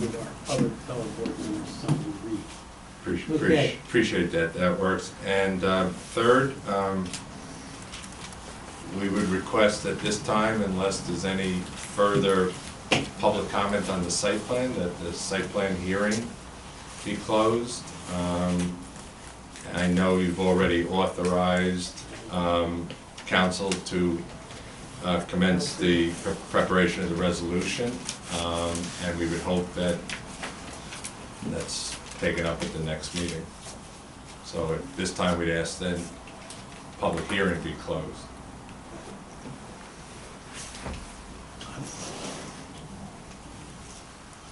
week. Give our other fellow board members something to read. Okay. Appreciate that, that works. And third, we would request at this time, unless there's any further public comment on the site plan, that the site plan hearing be closed. I know you've already authorized council to commence the preparation of the resolution, and we would hope that that's taken up at the next meeting. So at this time, we'd ask then public hearing be closed.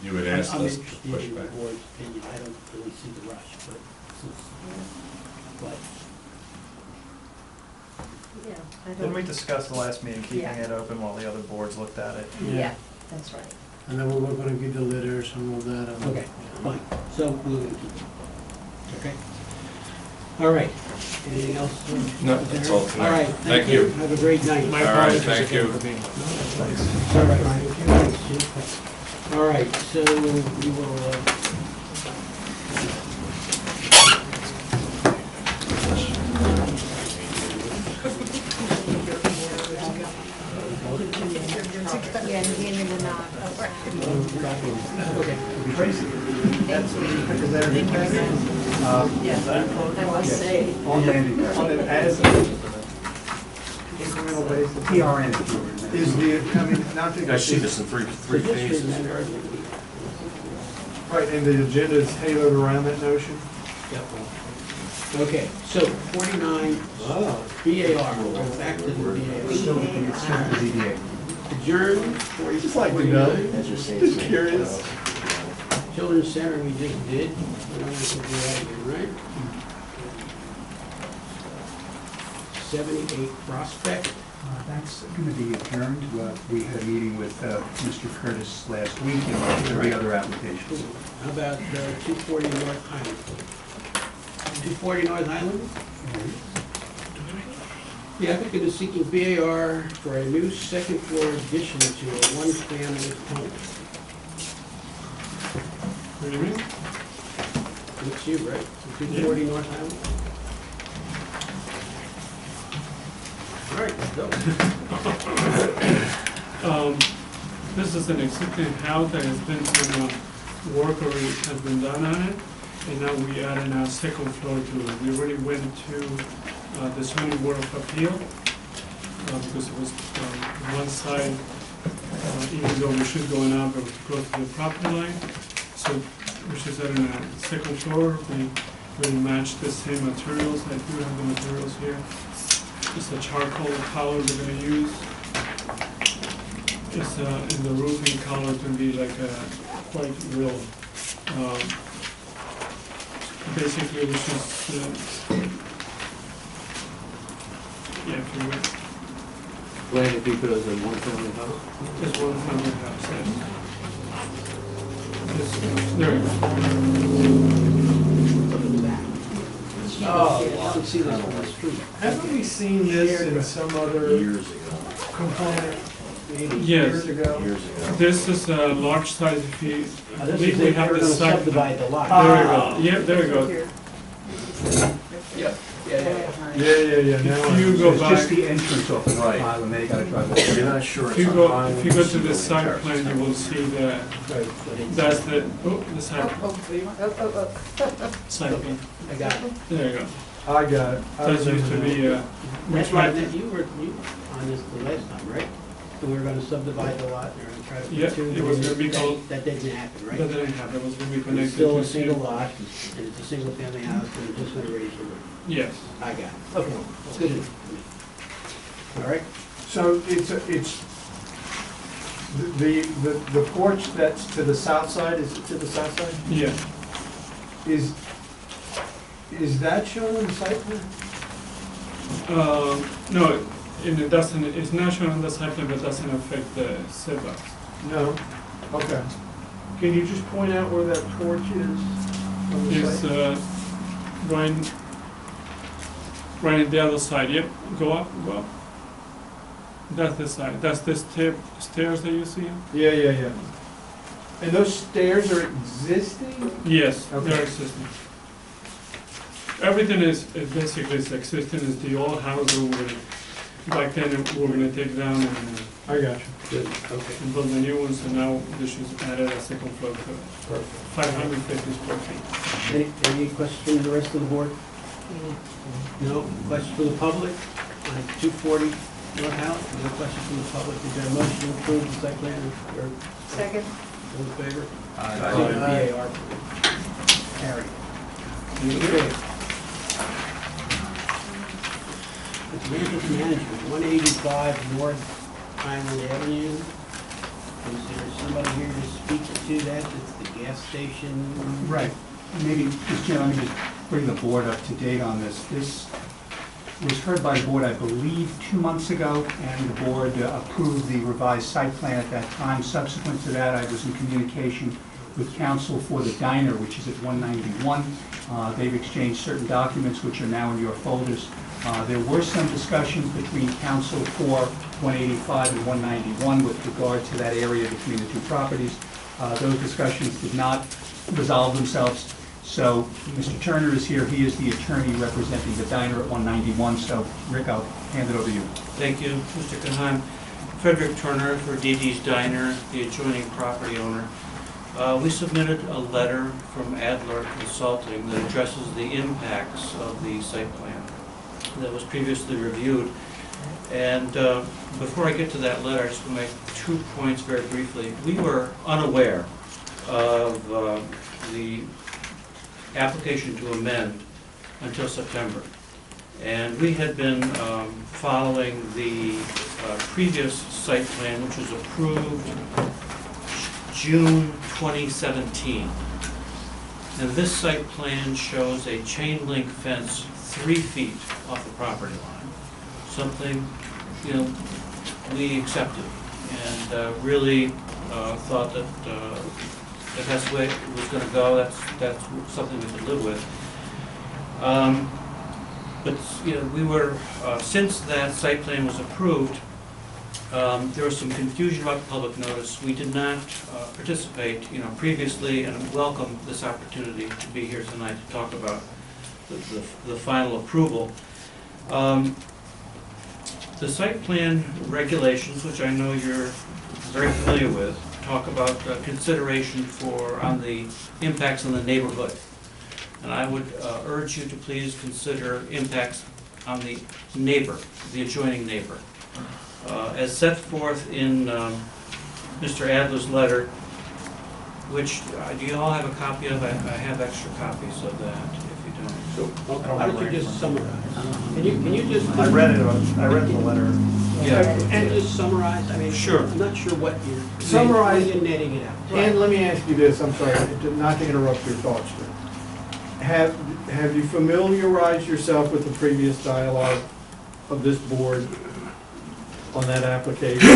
You would ask I'm us to interested push in the back. board's opinion. I don't really see the rush, but Yeah, I Didn't we don't, discuss the last meeting, keeping Yeah. it open while the other boards looked at it? yeah, that's right. And then we were gonna get the letters and all that. okay, fine. So we're going to keep it. Okay. All right. Anything else? No, that's all tonight. All right. Thank you. Have a great night. My All right, apologies thank again you. for being. All right, Ryan. All right, so we will, Yeah, and the end of the knot. Tracy, that's, is that everything? Yeah, I must say. On the On an as incremental basis. PRN. Is the, I mean, not to. You guys see this in three phases? Right, and the agenda is tailored around that notion? okay, so 49, BAR, we'll go back to the BAR. Adjourn, Just like to know, 49. just curious. Children's Center we just did. We don't have to do that again, right? 78 Prospect. That's going to be adjourned. We had a meeting with Mr. Curtis last week, and there will be other applications. How about 240 North Highland? 240 North Highland? The applicant is seeking BAR for a new second floor addition to a one-family home. What do you mean? It's you, right? 240 North Highland? All right, let's go. This is an existing house that has been some work already has been done on it, and now we added a second floor to it. We already went to the zoning board of appeal because it was one side, even though we should go up, it was close to the property line. So we should add in a second floor. We will match the same materials. I do have the materials here. It's a charcoal color we're going to use. It's in the roofing color to be like a quite real. Basically, it's just yeah, if you will. Plan to keep it as a one-family house? It's one family house. Yes. There you go. Oh, I don't see this on the street. Haven't we seen this in some other Years ago. component? Years ago. Years ago. This is a large size. If you, This we is, we they're have going the to site. subdivide the lot. There you go. Yeah, there you go. Yeah. Yeah. If you go It's back, just the entrance off the Right. island, they got to drive over. You're not sure if it's you on go, Highland, if you go to Cedar the site Terrace. plan, you will see that that's the, oh, the site, site plan. I got it. There you go. I got it. I That used to remember be, we That's right, tried, you were on this the last time, right? So we were going to subdivide the lot, we were going to try to Yeah, put two. it was gonna be that- called- That didn't happen, right? that didn't happen, it was going to be It's connected still to. a single lot, and it's a single family house, and we're just going to raise the roof. Yes. I got it. Okay, that's good enough. All right? So it's, the porch that's to the south side, is it to the south side? Yeah. Is that shown on the site plan? No, it doesn't, it's not shown on the site plan, but doesn't affect the setbacks. No? Okay. Can you just point out where that porch is on the It's, site? right in the other side, yep, go up. That's the side, that's the stairs that you see? Yeah. And those stairs are existing? Yes, Okay. they're existing. Everything is basically is existing, is the old house that back then we're gonna take down and I got you. Good, okay. build the new ones, and now this is added a second floor to it. Perfect. 550 square feet. Any questions from the rest of the board? No? Questions from the public on 240 North House? No questions from the public? Is there a motion to approve the site plan? Or Second. all in favor? Aye. BAR. Carried. Okay. It's Rentals Management, 185 North Island Avenue. Is there somebody here to speak to that? It's the gas station. Right. Maybe, just, let me just bring the board up to date on this. This was heard by the board, I believe, 2 months ago, and the board approved the revised site plan at that time. Subsequent to that, I was in communication with counsel for the diner, which is at 191. They've exchanged certain documents, which are now in your folders. There were some discussions between counsel for 185 and 191 with regard to that area between the two properties. Those discussions did not resolve themselves. So Mr. Turner is here. He is the attorney representing the diner at 191. So Rick, I'll hand it over to you. Thank you, Mr. Kahan. Frederick Turner for DD's Diner, the adjoining property owner. We submitted a letter from Adler Consulting that addresses the impacts of the site plan that was previously reviewed. And before I get to that letter, I just want to make 2 points very briefly. We were unaware of the application to amend until September. And we had been following the previous site plan, which was approved June 2017. And this site plan shows a chain link fence 3 feet off the property line, something you know, we accepted, and really thought that if that's the way it was gonna go, that's something we could live with. But, you know, we were, since that site plan was approved, there was some confusion about the public notice. We did not participate, you know, previously, and welcome this opportunity to be here tonight to talk about the final approval. The site plan regulations, which I know you're very familiar with, talk about consideration on the impacts on the neighborhood. And I would urge you to please consider impacts on the neighbor, the adjoining neighbor. As set forth in Mr. Adler's letter, which, do you all have a copy of? I have extra copies of that, if you don't. Why don't you just summarize? Can you just? I read the letter. Yeah. And just summarize, I mean. Sure. I'm not sure what you're. Summarize. You're netting it out. And let me ask you this, I'm sorry, not to interrupt your thoughts, but have you familiarized yourself with the previous dialogue of this board on that application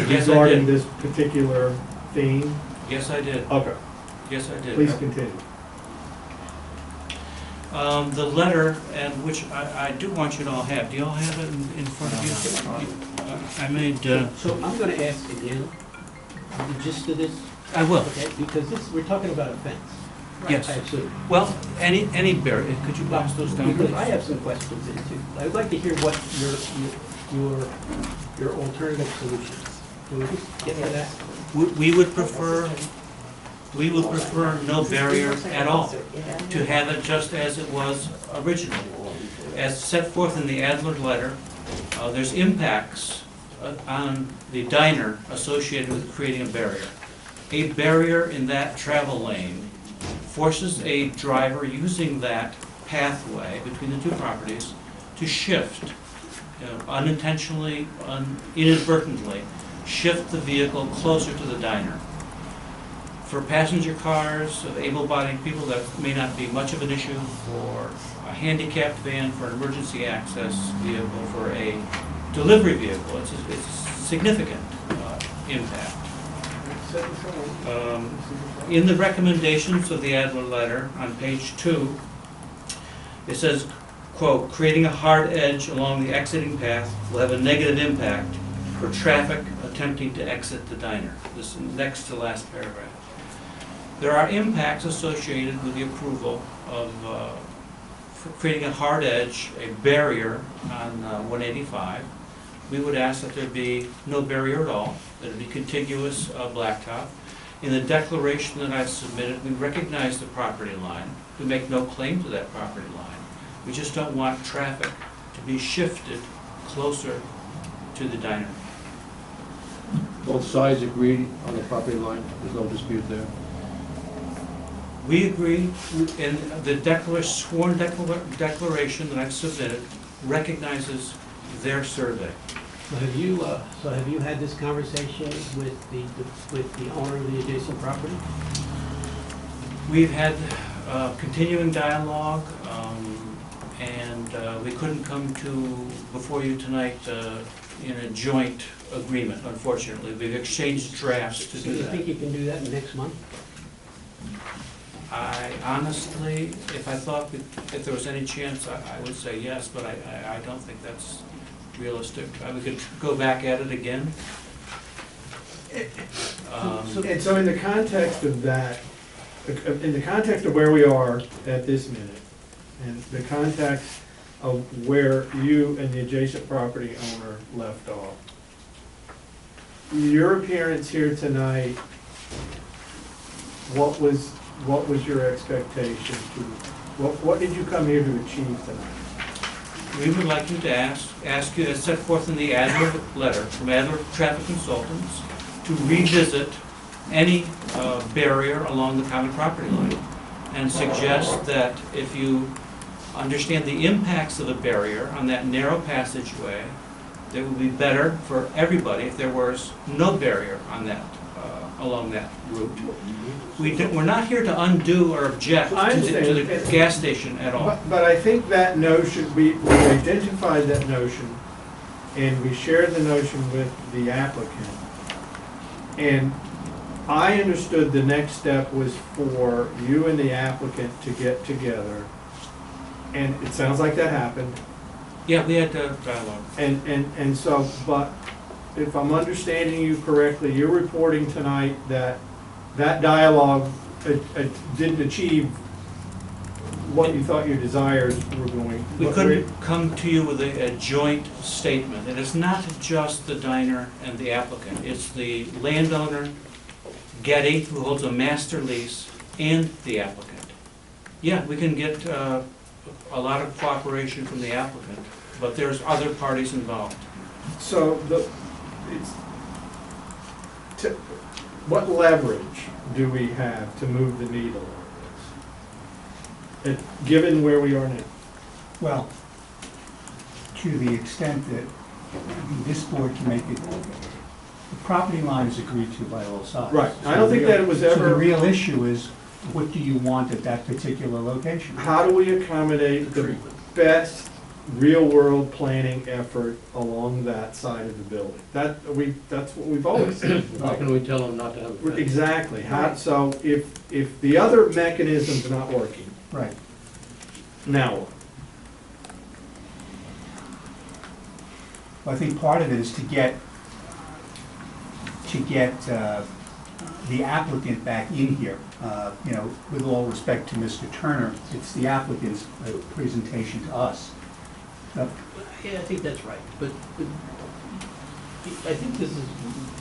Yes, I regarding did. this particular theme? Yes, I did. Okay, Yes, I did. please continue. The letter, and which I do want you to all have. Do you all have it in front of you? I made. So I'm gonna ask again, the gist of this. I will. Okay, because we're talking about a fence. Yes. I assume. Well, any barrier. Could you box those down? Because please? I have some questions in too. I'd like to hear what your alternative solutions. Can we just get to that? We would prefer no barrier at all, to have it just as it was originally. As set forth in the Adler letter, there's impacts on the diner associated with creating a barrier. A barrier in that travel lane forces a driver using that pathway between the two properties to shift, unintentionally, inadvertently, shift the vehicle closer to the diner. For passenger cars, of able-bodied people, that may not be much of an issue. For a handicapped van, for an emergency access vehicle, for a delivery vehicle, it's a significant impact. In the recommendations of the Adler letter on page 2, it says, quote, creating a hard edge along the exiting path will have a negative impact for traffic attempting to exit the diner. This next to last paragraph. There are impacts associated with the approval of creating a hard edge, a barrier on 185. We would ask that there be no barrier at all, that it be contiguous blacktop. In the declaration that I've submitted, we recognize the property line. We make no claim to that property line. We just don't want traffic to be shifted closer to the diner. Both sides agree on the property line, there's no dispute there. We agree, and the sworn declaration that I've submitted recognizes their survey. So have you had this conversation with the owner of the adjacent property? We've had continuing dialogue, and we couldn't come before you tonight in a joint agreement, unfortunately. We've exchanged drafts to Do do you that. think you can do that next month? I honestly, if there was any chance, I would say yes, but I don't think that's realistic. We could go back at it again. And so in the context of that, in the context of where we are at this minute, and the context of where you and the adjacent property owner left off, your appearance here tonight, what was your expectation what did you come here to achieve tonight? We would like you to ask you, as set forth in the Adler letter from Adler Traffic Consultants, to revisit any barrier along the common property line, and suggest that if you understand the impacts of a barrier on that narrow passageway, it would be better for everybody if there was no barrier on that, along that route. We're not here to undo or object to the gas station at all. But I think that notion, we identified that notion and we shared the notion with the applicant. And I understood the next step was for you and the applicant to get together, and it sounds like that happened. Yeah, we had dialogue. And so, but if I'm understanding you correctly, you're reporting tonight that that dialogue didn't achieve what you thought your desires were going. We couldn't come to you with a joint statement. And it's not just the diner and the applicant. It's the landowner, Getty, who holds a master lease, and the applicant. Yeah, we can get a lot of cooperation from the applicant, but there's other parties involved. So what leverage do we have to move the needle on this? Given where we are now? Well, to the extent that this board can make it, the property line is agreed to by all sides. Right. I don't think that it was ever. So the real issue is, what do you want at that particular location? How do we accommodate the best real-world planning effort along that side of the building? That's what we've always said. How can we tell them not to have a fence? Exactly. So if the other mechanism's not working, Right. now what? Well, I think part of it is to get the applicant back in here. You know, with all respect to Mr. Turner, it's the applicant's presentation to us. Yeah, I think that's right, but I think this is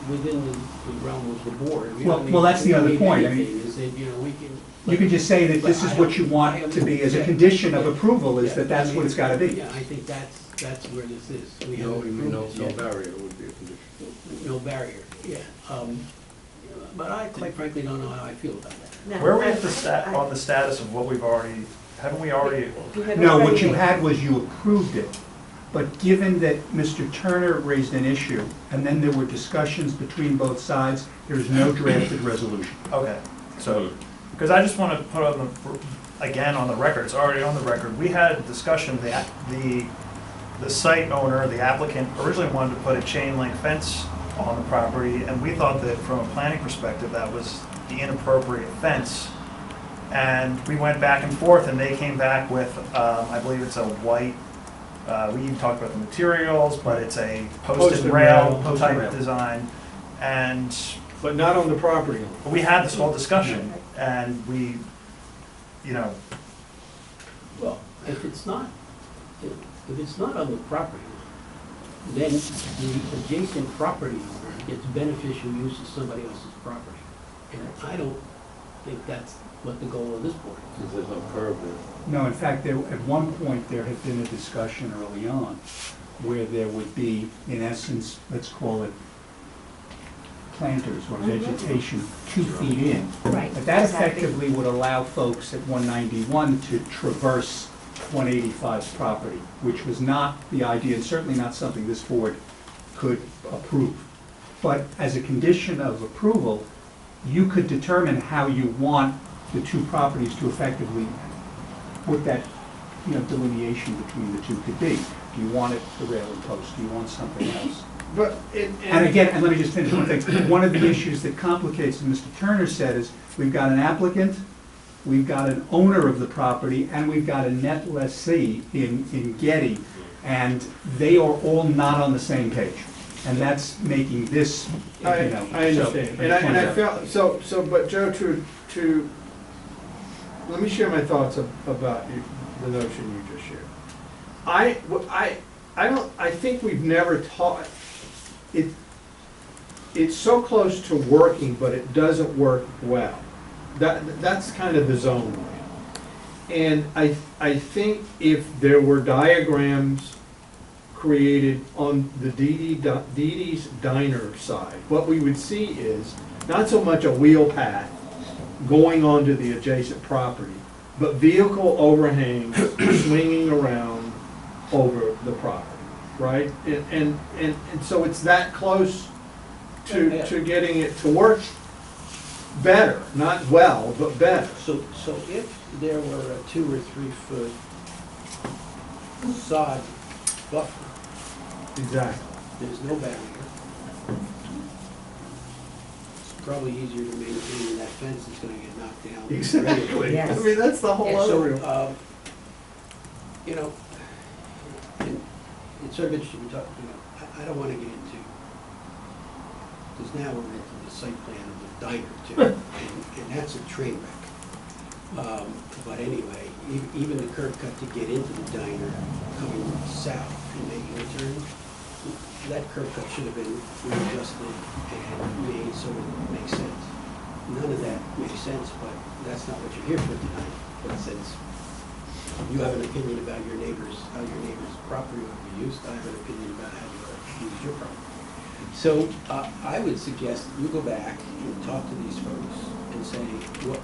within the realm of the board. Well, that's the other point. I mean, is that, you know, we can. You can just say that this is what you want to be as a condition of approval, is that that's what it's got to be. Yeah, I think that's where this is. We No, haven't you mean approved no this yet. barrier would be a condition. No barrier, yeah. But I quite frankly don't know how I feel about that. Where are we at on the status of what we've already, haven't we already? No, what you had was you approved it, but given that Mr. Turner raised an issue, and then there were discussions between both sides, there's no drafted resolution. Okay, so, because I just want to put on again on the record, it's already on the record, we had a discussion, the site owner, the applicant, originally wanted to put a chain link fence on the property, and we thought that from a planning perspective, that was the inappropriate fence. And we went back and forth, and they came back with, I believe it's a white, we even talked about the materials, but it's a posted rail type design. And But not on the property line. we had this whole discussion, and we, you know, Well, if it's not on the property line, then the adjacent property owner gets beneficial use of somebody else's property. And I don't think that's what the goal of this board is. Because there's no curb there. No, in fact, at one point, there had been a discussion early on where there would be, in essence, let's call it planters or vegetation 2 feet in. Right, But that exactly. effectively would allow folks at 191 to traverse 185's property, which was not the idea, and certainly not something this board could approve. But as a condition of approval, you could determine how you want the two properties to effectively, what that, delineation between the two could be. Do you want it the railing post? Do you want something else? But, And again, and let me just finish one thing. One of the issues that complicates, and Mr. Turner said, is we've got an applicant, we've got an owner of the property, and we've got a net lessee in Getty, and they are all not on the same page. And that's making this, I understand, and I felt, but Joe, let me share my thoughts about the notion you just shared. I think we've never taught, it's so close to working, but it doesn't work well. That's kind of the zone we're in. And I think if there were diagrams created on the Dee Dee's Diner side, what we would see is not so much a wheel path going onto the adjacent property, but vehicle overhangs swinging around over the property, right? And so it's that close to getting it to work better, not well, but better. So if there were a 2 or 3 foot sod buffer Exactly. There's no barrier. It's probably easier to maintain than that fence that's gonna get knocked down. Exactly. Yes. I mean, that's the whole And other. so, you know, and it's sort of interesting, we talk, you know, I don't wanna get into, because now we're into the site plan of the diner too, and that's a train wreck. But anyway, even the curb cut to get into the diner coming south and making a turn, that curb cut should have been readjusted and made so it makes sense. None of that makes sense, but that's not what you're here for tonight. But since you have an opinion about your neighbor's, how your neighbor's property will be used, I have an opinion about how you use your property. So I would suggest you go back and talk to these folks and say, what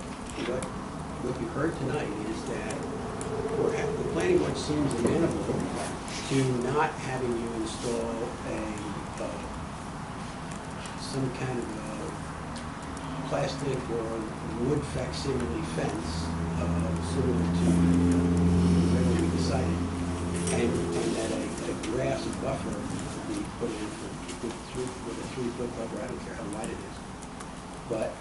you heard tonight is that the planning board seems amenable to not having you install some kind of a plastic or wood facsimile fence, similar to whatever we decided, and that a grass buffer would be put in with a 3-foot buffer. I don't care how wide it is, but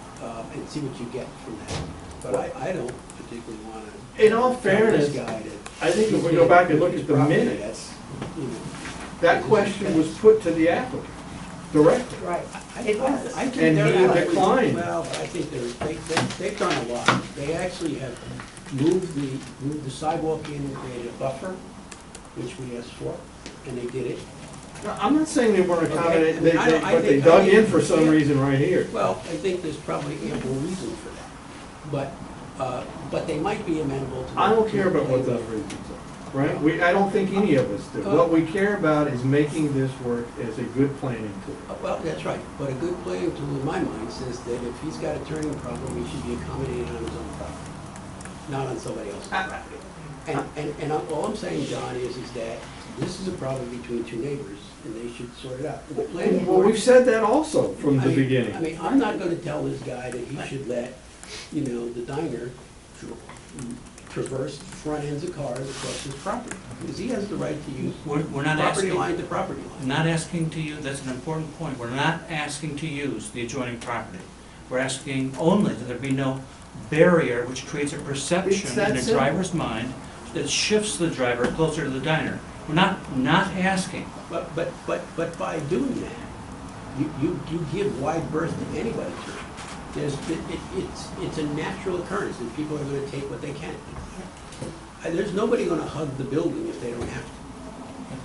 and see what you get from that. But I don't particularly want to. In all fairness, I think if we go back and look at the minutes, that question was put to the applicant directly. Right, it was. I think And they're he declined. Well, but I think they've done a lot. They actually have moved the sidewalk in and created a buffer, which we asked for, and they did it. No, I'm not saying they weren't accommodating, Okay. but they dug in for some reason right here. Well, I think there's probably ample reason for that. But they might be amenable to. I don't care about what those reasons are, right? I don't think any of us do. What we care about is making this work as a good planning tool. Well, that's right, but a good planning tool in my mind says that if he's got a turning problem, he should be accommodated on his own property, not on somebody else's property. And all I'm saying, John, is that this is a problem between two neighbors, and they should sort it out. The planning Well, board- we've said that also from the beginning. I mean, I'm not gonna tell this guy that he should let, the diner traverse front ends of cars across his property, because he has the right to use We're not property asking, line to property line. not asking to use, that's an important point, we're not asking to use the adjoining property. We're asking only that there be no barrier which creates a It's perception that in the simple. driver's mind that shifts the driver closer to the diner. We're not asking. But by doing that, you give wide berth to anybody to. It's a natural occurrence, and people are gonna take what they can. There's nobody gonna hug the building if they don't have to.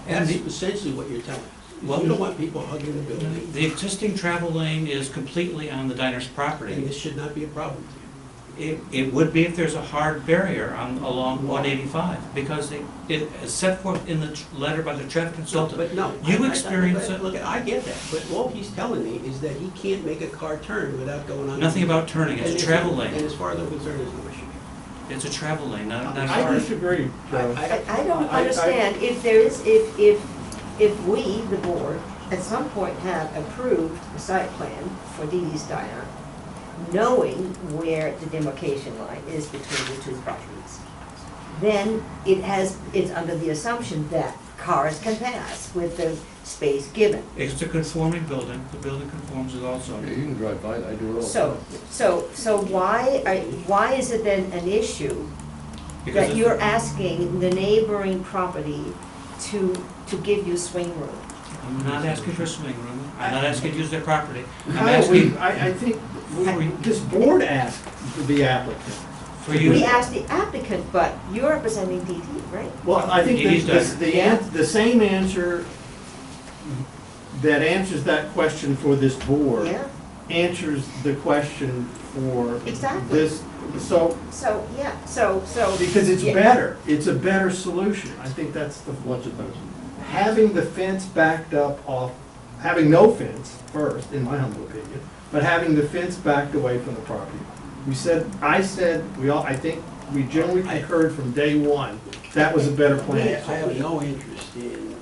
And That's the- essentially what you're telling us. Well, You don't want people hugging the building, The existing travel lane is completely on the diner's and property. this should not be a problem to you. It would be if there's a hard barrier along 185, because it is set forth in the letter by the traffic consultant. But no. You experience it. Look, I get that, but all he's telling me is that he can't make a car turn without going on. Nothing about turning, it's a travel And lane. as far as I'm concerned, there's no issue. It's a travel lane, not a I car. disagree, Joe. I don't understand if there is, if we, the board, at some point have approved the site plan for Dee Dee's Diner, knowing where the demarcation line is between the two properties, then it's under the assumption that cars can pass with the space given. It's a conforming building, the building conforms as also. Yeah, you can drive by, I do it all the time. So why is it then an issue Because that of- you're asking the neighboring property to give you swing room? I'm not asking for a swing room, I'm not asking to use their property. I'm Kyle, asking I think this board asked the applicant. for you. We asked the applicant, but you're representing DD, right? Well, I think He's the same answer that answers that question for this board Yeah, answers the question for Exactly. this. So, because it's a better solution. I think that's the, What's it better? having the fence backed up off, having no fence first, in my humble opinion, but having the fence backed away from the property. I think we generally concurred from day one, that was a better plan. I have no interest in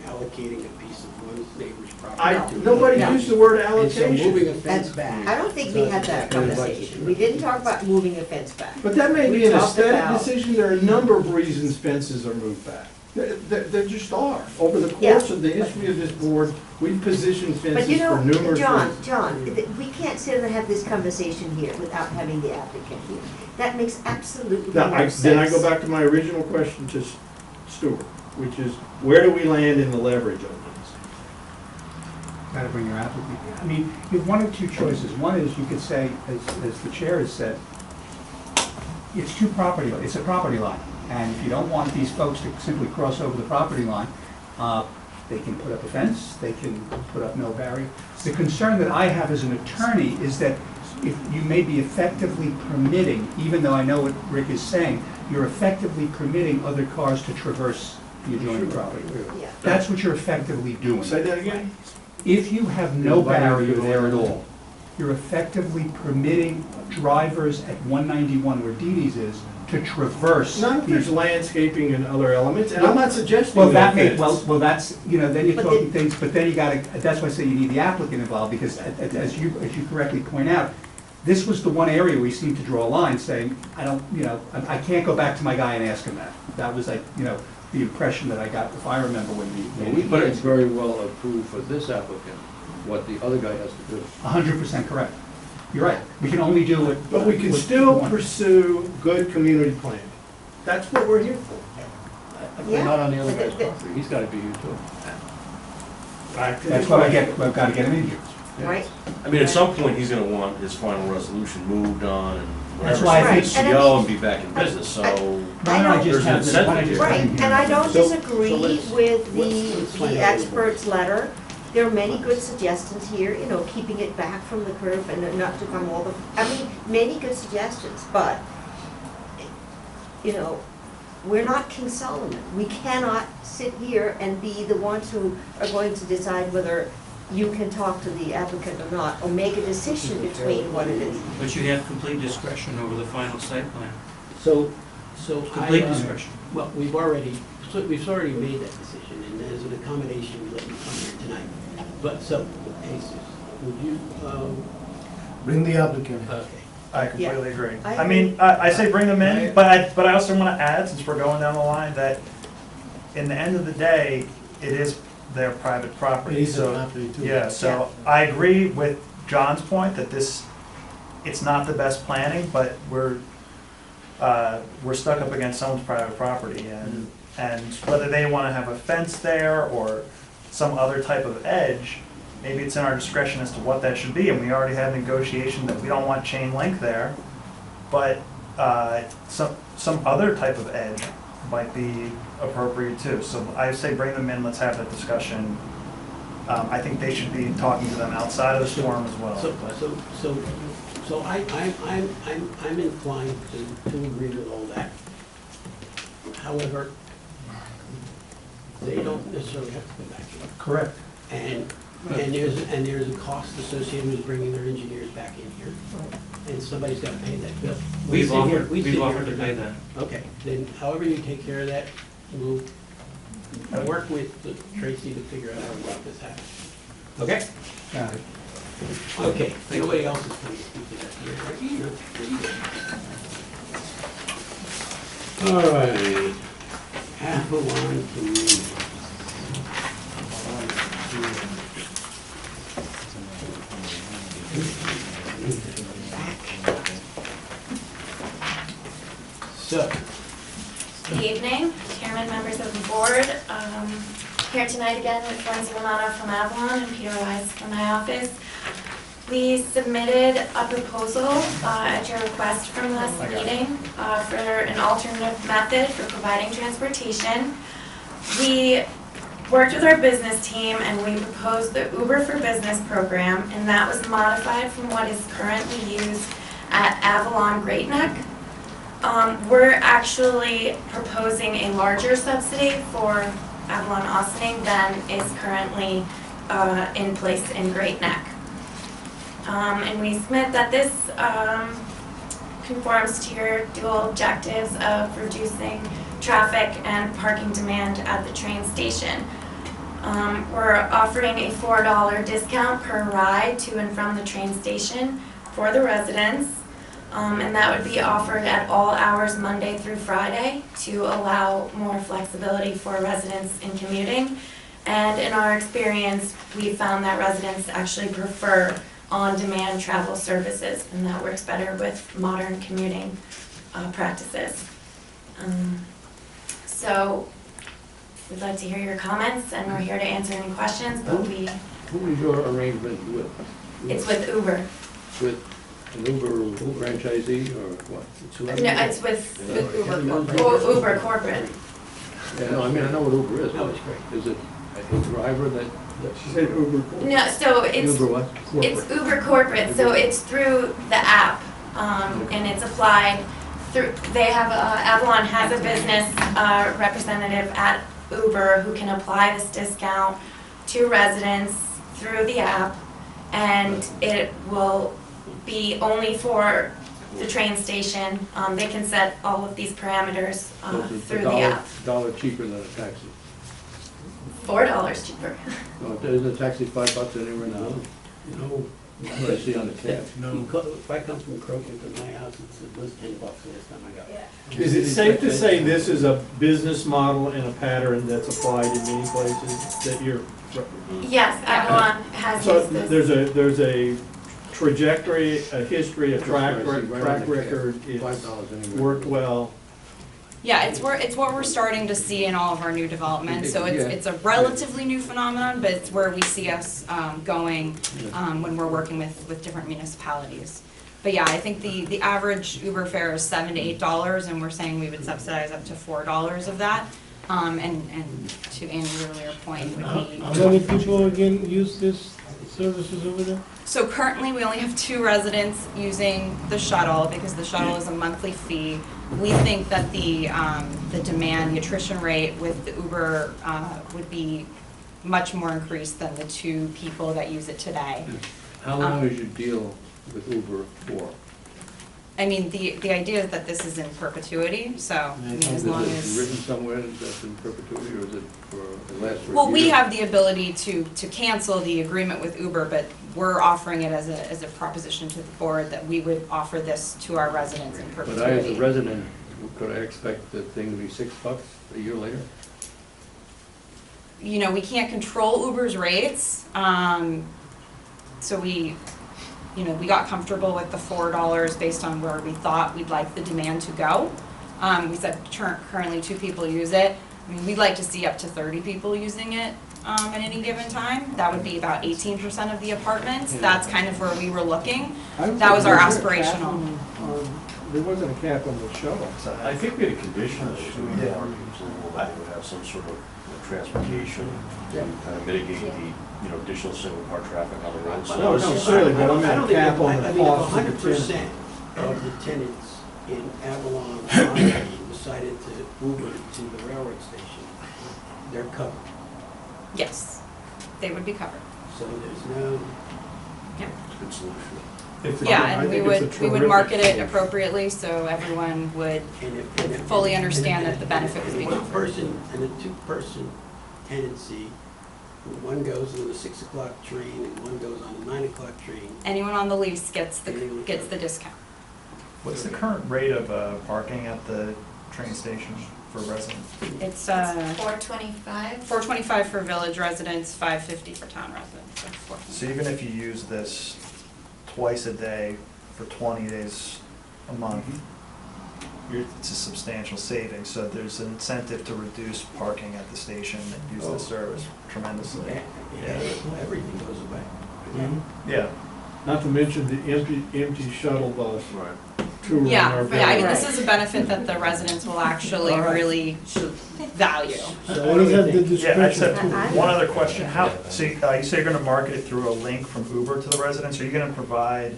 allocating a piece of one neighbor's property to. Nobody No. used the word And so allocation. moving a fence back. I don't think we had that conversation. We didn't talk about moving a fence back. But that may We be an talked aesthetic about- decision, there are a number of reasons fences are moved back. There just are. Over the Yeah. course of the history of this board, we've positioned But fences you for know, numerous John, reasons. John, we can't sit and have this conversation here without having the applicant here. That makes absolutely Now, no sense. then I go back to my original question to Stuart, which is, where do we land in the leverage on this? Gotta bring your applicant. I mean, you have one of two choices. One is you could say, as the chair has said, it's it's a property line. And if you don't want these folks to simply cross over the property line, they can put up a fence, they can put up no barrier. The concern that I have as an attorney is that if you may be effectively permitting, even though I know what Rick is saying, you're effectively permitting other cars to traverse the adjoining property. Yeah. That's what you're effectively doing. Say that again? If you have no barrier there at all, you're effectively permitting drivers at 191 where Dee Dee's is to traverse. None of there's landscaping and other elements, and I'm not suggesting Well, that that may, fits. well, that's, you know, then you're But talking things, but then you gotta, that's why I say you need the applicant involved, because as you correctly point out, this was the one area we seemed to draw a line saying, I don't, you know, I can't go back to my guy and ask him that. That was like, you know, the impression that I got, if I remember when We the. can't very well approve for this applicant what the other guy has to do. 100% correct. You're right. We can only do it. But we can still pursue good community planning. That's what we're here for. Yeah. Not on the other But guy's the- property, he's gotta be here too. That's what I've got to get him in here. Right? I mean, at some point, he's gonna want his final resolution moved on and That's whatever, why I so he think- needs Right, to and I go mean- and be back in business, so. Why don't I just There's an have this, why don't I incentive just here. have him Right, here? and I don't So- disagree let's- with let's the find out. expert's letter. There are many good suggestions here, you know, keeping it back from the curb and not to come all the, I mean, many good suggestions, but, you know, we're not King Solomon. We cannot sit here and be the ones who are going to decide whether you can talk to the applicant or not, or make a decision between what it is. But you have complete discretion over the final site plan. So Complete I, discretion. well, we've already made that decision, and as an accommodation, we let you come here tonight. But so, Jesus, would you, Bring the applicant. okay. I completely agree. I I mean, I say bring them in, but I also want to add, since we're going down the line, that in the end of the day, it is their private property, so. Yeah, so I agree with John's point that it's not the best planning, but we're stuck up against someone's private property, and whether they want to have a fence there or some other type of edge, maybe it's in our discretion as to what that should be, and we already had negotiation that we don't want chain link there, but some other type of edge might be appropriate too. So I say bring them in, let's have that discussion. I think they should be talking to them outside of the storm as well. So I'm inclined to agree with all that. However, they don't necessarily have to come back here. Correct. And there's a cost associated with bringing their engineers back in here, and somebody's got to pay that bill. We've sit here- offered, we sit we've here offered to tonight. pay that. Okay, then however you take care of that, we'll work with Tracy to figure out how to make this happen. Okay? Got it. Okay, nobody else is coming to speak to that here, right? No, pretty good. All right. Avalon Community. So, Good evening, Chairman, members of the board. Here tonight again with Lindsay Romano from Avalon and Peter Wise from my office. We submitted a proposal at your request from last meeting for an alternative method for providing transportation. We worked with our business team and we proposed the Uber for Business program, and that was modified from what is currently used at Avalon Great Neck. We're actually proposing a larger subsidy for Avalon Ossining than is currently in place in Great Neck. And we submit that this conforms to your dual objectives of reducing traffic and parking demand at the train station. We're offering a $4 discount per ride to and from the train station for the residents. And that would be offered at all hours Monday through Friday to allow more flexibility for residents in commuting. And in our experience, we found that residents actually prefer on-demand travel services, and that works better with modern commuting practices. So we'd like to hear your comments, and we're here to answer any questions, but Who is your arrangement with? it's with Uber. With an Uber franchisee or what? No, it's with Uber corporate. Yeah, no, I mean, I know what Uber is. But is it a driver that? She said Uber. No, so it's Uber what? it's Uber corporate, so it's through the app, and it's applied through. They have Avalon has a business representative at Uber who can apply this discount to residents through the app, and it will be only for the train station. They can set all of these parameters So it's through the app. dollar cheaper than a taxi. $4 cheaper. No, isn't a taxi $5 anywhere now? No. That's what I see on the tab. If I come from Croton to my house, it was $10 last time I got it. Is it safe to say this is a business model and a pattern that's applied in many places that you're? Yes, Avalon has So used this. there's a trajectory, a history, a track record, it's $5 anywhere. worked well. Yeah, it's what we're starting to see in all of our new developments. So it's a relatively new phenomenon, but it's where we see us going when we're working with different municipalities. But yeah, I think the average Uber fare is $7 to $8, and we're saying we would subsidize up to $4 of that. And to Andy's earlier point, would be. How many people again use this services over there? So currently, we only have 2 residents using the shuttle because the shuttle is a monthly fee. We think that the demand, the attrition rate with the Uber would be much more increased than the 2 people that use it today. How long is your deal with Uber for? I mean, the idea is that this is in perpetuity, so I mean, as long Is it as. written somewhere that's in perpetuity, or is it for the last? Well, we have the ability to cancel the agreement with Uber, but we're offering it as a proposition to the board that we would offer this to our residents in perpetuity. But I, as a resident, could I expect the thing to be $6 a year later? You know, we can't control Uber's rates, so we got comfortable with the $4 based on where we thought we'd like the demand to go. We said currently 2 people use it. I mean, we'd like to see up to 30 people using it at any given time. That would be about 18% of the apartments. That's kind of where we were looking. That was our aspirational. There wasn't a cap on the shuttle. I think we had a condition that we would have some sort of transportation to kind of mitigate the additional single car traffic on the roads. No, necessarily, but I'm I don't at a think, cap on I the mean, cost of the 100% of the tenants in Avalon County decided to Uber to the railroad station, they're covered. Yes, they would be covered. So there's no, Good solution. Yeah, and we would market it appropriately so everyone would fully understand that the benefit was being offered. person and a 2-person tenancy, one goes on the 6 o'clock train and one goes on the 9 o'clock train. Anyone on the lease gets the discount. What's the current rate of parking at the train station for residents? It's $4.25. $4.25 for village residents, $5.50 for town residents. So even if you use this twice a day for 20 days a month, it's a substantial savings. So there's an incentive to reduce parking at the station and use the service tremendously. Everything goes away. Yeah. Not to mention the empty shuttle bus. Right. Yeah, I mean, this is a benefit that the residents will actually really value. So what is that, the Yeah, I just have one other question. So you say you're gonna market it through a link from Uber to the residents? Are you gonna provide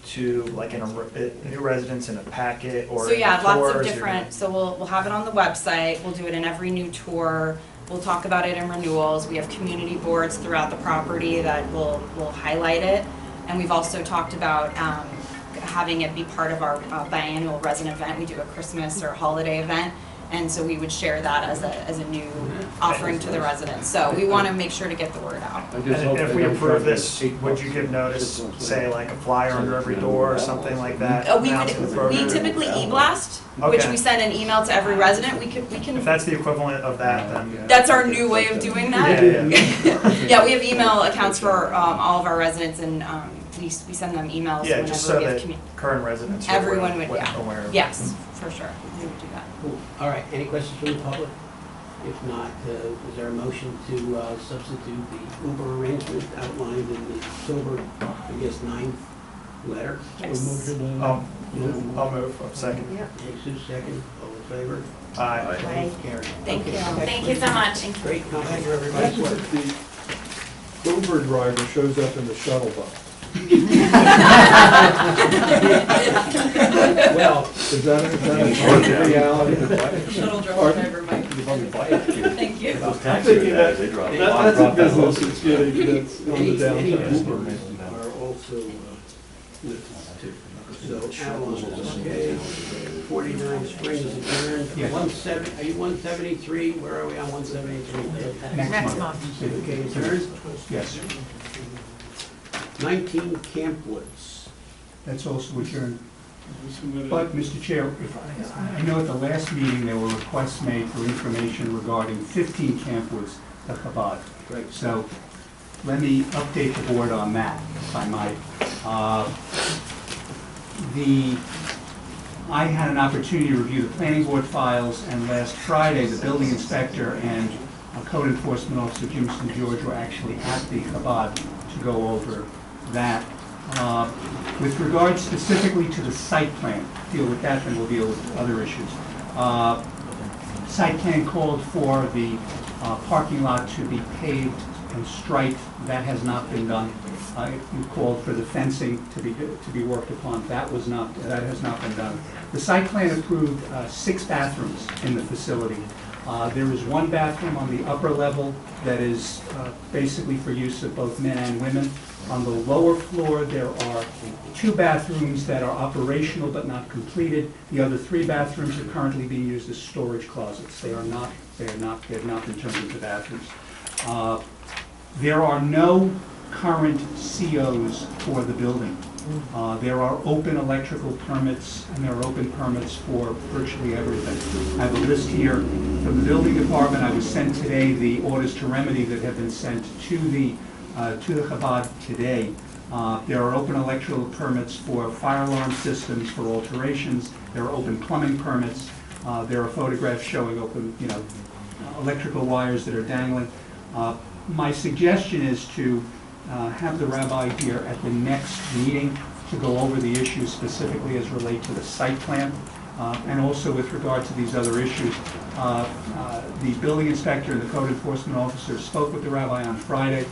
to, like, new residents in a packet or So yeah, lots of tours, different, so we'll have it on the website, we'll do it in every new tour, we'll talk about it in renewals, we have community boards throughout the property that will highlight it, and we've also talked about having it be part of our biannual resident event. We do a Christmas or holiday event, And so we would share that as a new offering to the residents. So we want to make sure to get the word out. And if we approve this, would you give notice, say like a flyer under every door or something like that? announcing the We program? typically e-blast, which Okay. we send an email to every resident. We If can, that's the equivalent of that, then. that's our new way of doing that. Yeah. Yeah, we have email accounts for all of our residents, and we send them emails Yeah, just so whenever we have that current residents are Everyone would, yeah. aware of it. Yes, for sure, we would do that. Cool. All right, any questions from the public? If not, is there a motion to substitute the Uber arrangement outlined in the October, 9th letter? Yes. I'll move, second. Jesus, second, all in favor? Aye. Carried. Thank you. Okay. Thank you so much. Great, thank you, That's everybody. if the Uber driver shows up in the shuttle bus. Well, Is that a reality? Shuttle Pardon? driver might. Thank you. Those I'm taxi thinking guys, that, they drop. that's a business that's getting, that's on any, the any downtown. Ubers are also listed too. So Avalon is okay, 49 Springs adjourned, Yes. 17, are you 173, where are we on 173? Next month. Okay, adjourned, Yes, 19 Camp Woods. that's also adjourned. But, Mr. Chair, I know at the last meeting, there were requests made for information regarding 15 Camp Woods, the Chabad. Right. So let me update the board on that, if I might. I had an opportunity to review the planning board files, and last Friday, the building inspector and code enforcement officer Jim St. George were actually at the Chabad to go over that. With regard specifically to the site plan, deal with that, then we'll deal with other issues. Site plan called for the parking lot to be paved and striped. That has not been done. You called for the fencing to be worked upon. That has not been done. The site plan approved 6 bathrooms in the facility. There is 1 bathroom on the upper level that is basically for use of both men and women. On the lower floor, there are 2 bathrooms that are operational but not completed. The other 3 bathrooms are currently being used as storage closets. They have not been turned into bathrooms. There are no current COs for the building. There are open electrical permits, and there are open permits for virtually everything. I have a list here from the building department. I was sent today the orders to remedy that have been sent to the Chabad today. There are open electrical permits for fire alarm systems, for alterations. There are open plumbing permits. There are photographs showing open, electrical wires that are dangling. My suggestion is to have the rabbi here at the next meeting to go over the issues specifically as relate to the site plan, and also with regard to these other issues. The building inspector and the code enforcement officer spoke with the rabbi on Friday.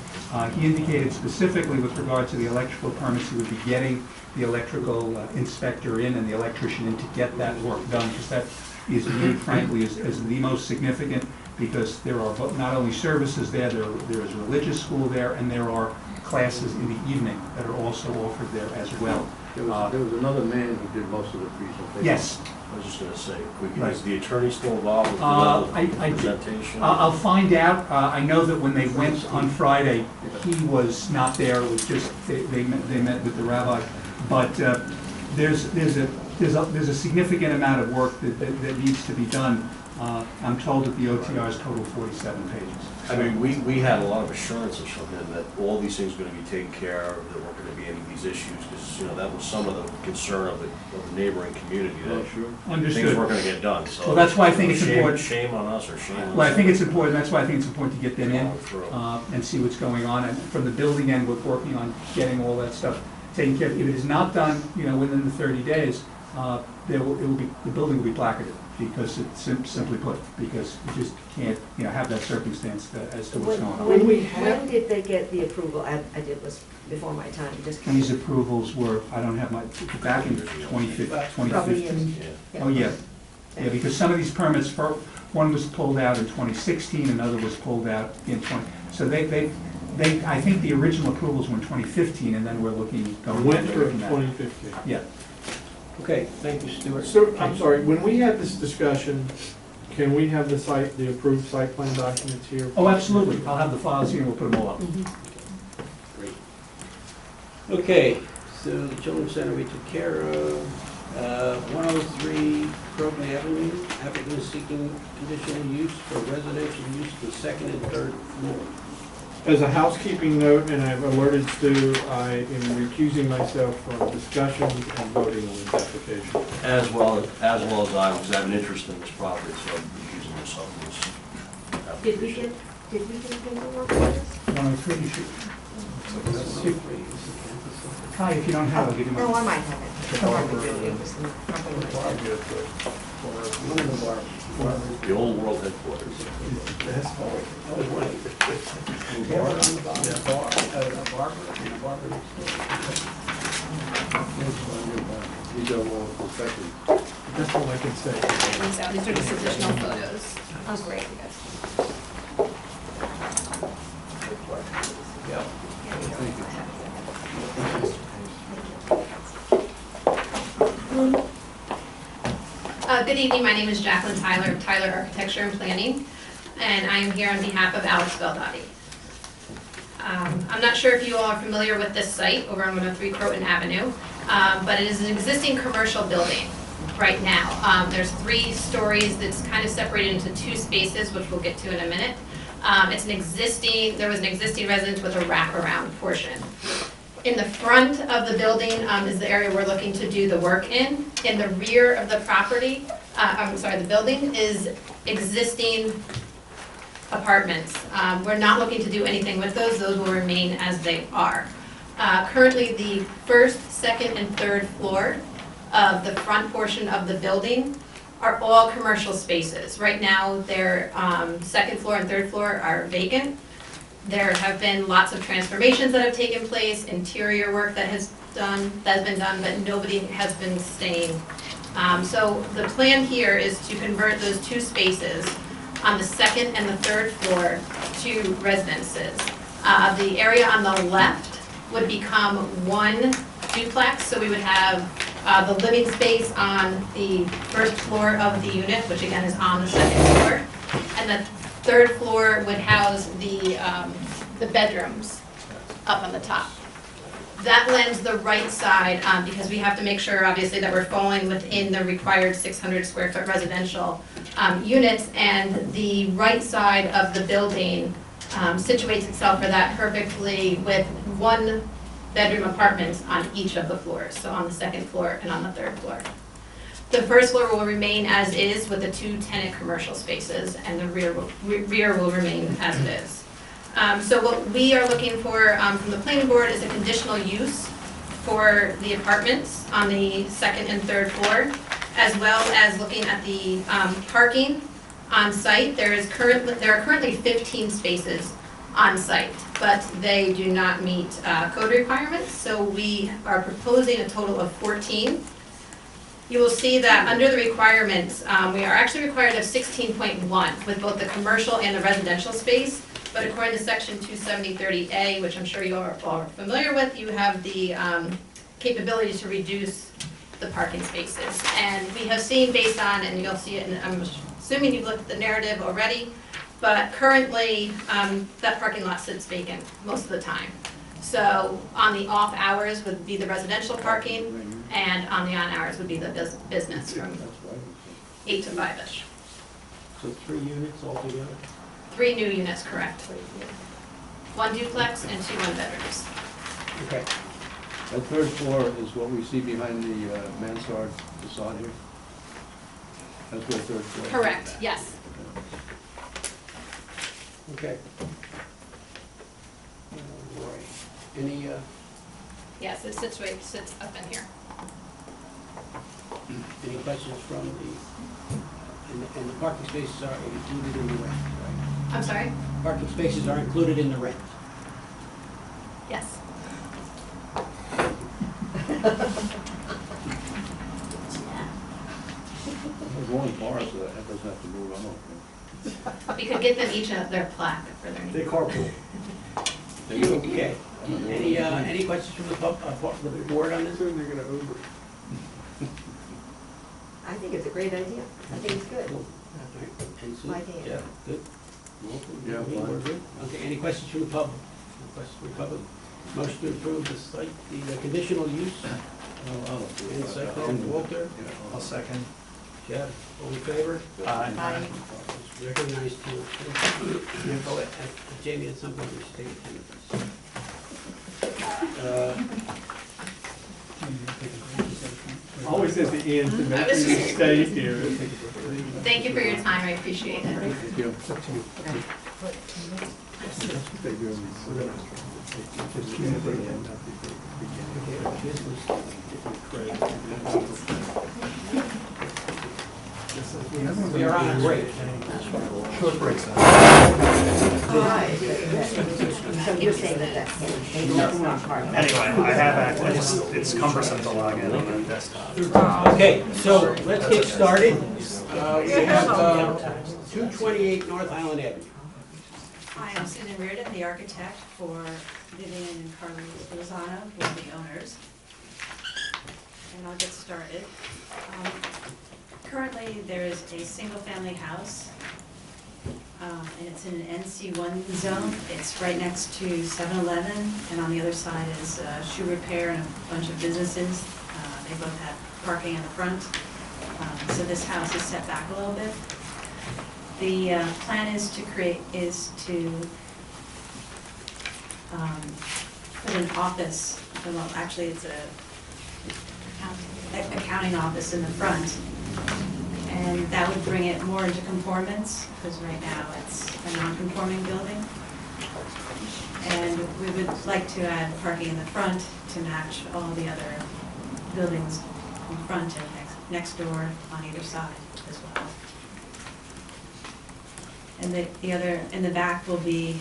He indicated specifically with regard to the electrical permits, he would be getting the electrical inspector in and the electrician in to get that work done, because that is, frankly, is the most significant, because there are not only services there is religious school there, and there are classes in the evening that are also offered there as well. There was another man who did most of the presentation. Yes. I was just gonna say, Right. is the attorney still involved with the presentation? I'll find out. I know that when they went on Friday, he was not there. It was just, they met with the rabbi. But there's a significant amount of work that needs to be done. I'm told that the OTRs total 47 pages. I mean, we had a lot of assurances from him that all these things are gonna be taken care of, there weren't gonna be any of these issues, because, that was some of the concern of the neighboring community, that Understood. things weren't gonna get done, so. Well, that's why I think it's important. Shame on us, or shame on us. Well, I think it's important, that's why I think it's important to get them in and see what's going on. And from the building end, we're working on getting all that stuff taken care of. If it is not done, within the 30 days, the building will be placarded, because it's simply put, because you just can't, have that circumstance as to what's going on. When did they get the approval? I did this before my time, just kind These approvals were, I don't have back in 2015. Probably years. Oh, yeah. Yeah, because some of these permits, one was pulled out in 2016, another was pulled out in so I think the original approvals were in 2015, and then we're looking. Winter of 2015. Yeah. Okay, thank you, Stuart. So, I'm sorry, when we had this discussion Can we have the approved site plan documents here? Oh, absolutely. I'll have the files here and we'll put them all up. Great. Okay, so the Children's Center we took care of. 103 Groveland Avenue, applicant is seeking conditional use for residential use of the second and third floor. As a housekeeping note, and I've alerted Stu, I am recusing myself from discussions and voting on this application. As well as I, because I have an interest in this property, so I'm recusing myself from this Did we application. get paperwork for this? 103, you should. Kai, if you don't have it, I'll give you No, I mine. might have it. No, I would do it. It was in the company. One of the barbers. The old world headquarters. That was one of them. And bar on the bottom, a barber and a barber next door. These are all perfected. That's all I can say. These are just additional photos. Oh, great. Good evening, my name is Jacqueline Tyler of Tyler Architecture and Planning, and I am here on behalf of Alex Beldotti. I'm not sure if you all are familiar with this site over on 103 Croton Avenue, but it is an existing commercial building right now. There's 3 stories that's kind of separated into 2 spaces, which we'll get to in a minute. There was an existing residence with a wraparound portion. In the front of the building is the area we're looking to do the work in. In the rear of the property, the building is existing apartments. We're not looking to do anything with those. Those will remain as they are. Currently, the first, second, and third floor of the front portion of the building are all commercial spaces. Right now, their second floor and third floor are vacant. There have been lots of transformations that have taken place, interior work that has been done, but nobody has been staying. So the plan here is to convert those 2 spaces on the second and the third floor to residences. The area on the left would become 1 duplex, so we would have the living space on the first floor of the unit, which again is on the second floor. And the third floor would house the bedrooms up on the top. That lends the right side, because we have to make sure, obviously, that we're falling within the required 600 square foot residential units, and the right side of the building situates itself for that perfectly with 1-bedroom apartments on each of the floors, so on the second floor and on the third floor. The first floor will remain as is with the 2 tenant commercial spaces, and the rear will remain as it is. So what we are looking for from the planning board is a conditional use for the apartments on the second and third floor, as well as looking at the parking on site. There are currently 15 spaces on site, but they do not meet code requirements, so we are proposing a total of 14. You will see that under the requirements, we are actually required to have 16.1 with both the commercial and the residential space. But according to section 27030A, which I'm sure you are all familiar with, you have the capability to reduce the parking spaces. And we have seen based on, and you'll see it, and I'm assuming you've looked at the narrative already, but currently that parking lot sits vacant most of the time. So on the off hours would be the residential parking, and on the on hours would be the business from 8 to 5-ish. So 3 units altogether? 3 new units, correct. 1 duplex and 2 1-bedrooms. Okay. That third floor is what we see behind the mansard facade here? That's where the third floor is? Correct, yes. Okay. All right. Any, Yes, it sits up in here. any questions from the, and the parking spaces are included in the rent, right? I'm sorry? Parking spaces are included in the rent. Yes. There's one bar, so that doesn't have to move on. We could get them each their plaque for their They name. carpool. Okay. Any questions from the board on this? Soon they're gonna Uber. I think it's a great idea. I think it's good. And Sue? I did. Yeah, good. Welcome. Yeah, We're fine. good. Okay, any questions from the public? No questions from the public? Motion to approve the site, the conditional use and site plan, Walter, I'll second. Jeff, all in favor? Aye. Recognized too. Oh, Jamie, at some point we should take attendance. Always at the end to make sure you stay here. Thank you for your time, I appreciate it. Thank you. We are on a break. Short break, sir. You're saying that that's not part of it. Anyway, I have access, it's cumbersome to log in on the desktop. Okay, so let's get started. We have 228 North Island Avenue. Hi, I'm Susan Reardon, the architect for Vivian and Carlos Lozano, who are the owners. And I'll get started. Currently, there is a single-family house, and it's in an NC1 zone. It's right next to 7-Eleven, and on the other side is shoe repair and a bunch of businesses. They both have parking in the front. So this house is set back a little bit. The plan is to put an office, well, actually it's a accounting office in the front. And that would bring it more into conformance, because right now it's a non-conforming building. And we would like to add parking in the front to match all the other buildings in front and next door on either side as well. And the other, in the back will be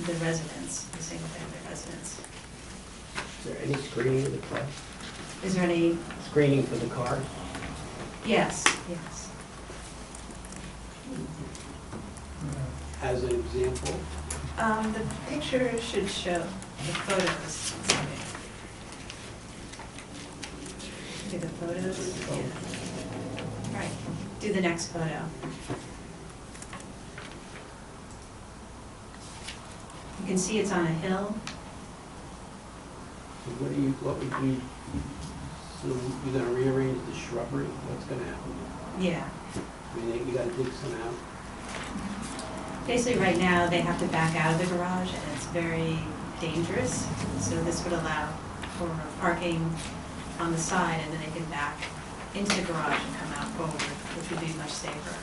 the residence, the single-family residence. Is there any screening of the car? Is there any? Screening for the car? Yes, yes. As an example? The picture should show the photos. Do the photos? Yeah. Right, do the next photo. You can see it's on a hill. So what would you, so you're gonna rearrange the shrubbery? What's gonna happen? Yeah. I mean, you gotta dig some out? Basically, right now, they have to back out of the garage, and it's very dangerous. So this would allow for parking on the side, and then they can back into the garage and come out forward, which would be much safer.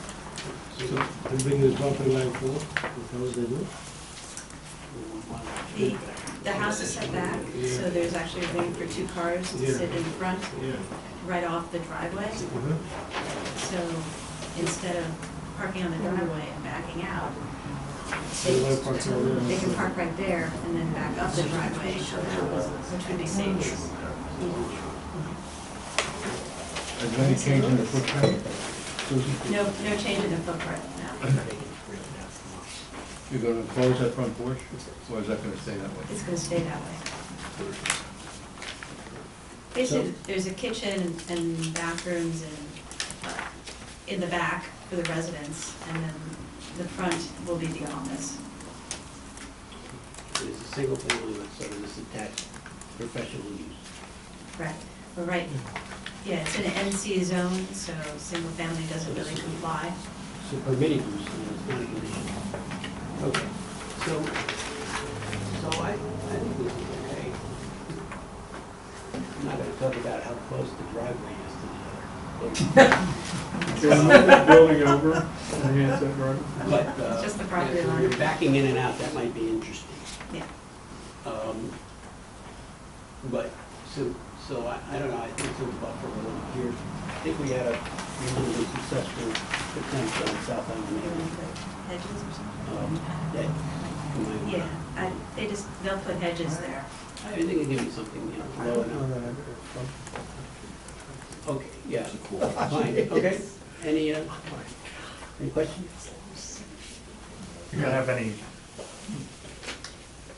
So they bring the property line forward, how would they do? The house is set back, so there's actually room for two cars to sit in front, right off the driveway. So instead of parking on the driveway and backing out, they can park right there and then back up the driveway, which would be safe. Is there any change in the footprint, Susan? No change in the footprint, no. You're gonna close that front porch, or is that gonna stay that way? It's gonna stay that way. Basically, there's a kitchen and bathrooms and, in the back for the residents, and then the front will be the office. It's a single family with sort of this attached professional use. Right, but right, yeah, it's in an NC zone, so single family doesn't really comply. So permitted use, it's not a condition. Okay, so I think this is okay. I'm not gonna talk about how close the driveway is to the other. Can we move the building over and enhance that garden? But, Just the property yeah, so line. you're backing in and out, that might be interesting. Yeah. But, so I don't know, I think it's a buffer a little here. I think we had a reasonably successful attempt on South Island Avenue. Hedges or something? Yeah. They'll put hedges there. I think it'd give you something, you know, low enough. Okay, yeah, fine, okay. Any questions? You're gonna have any,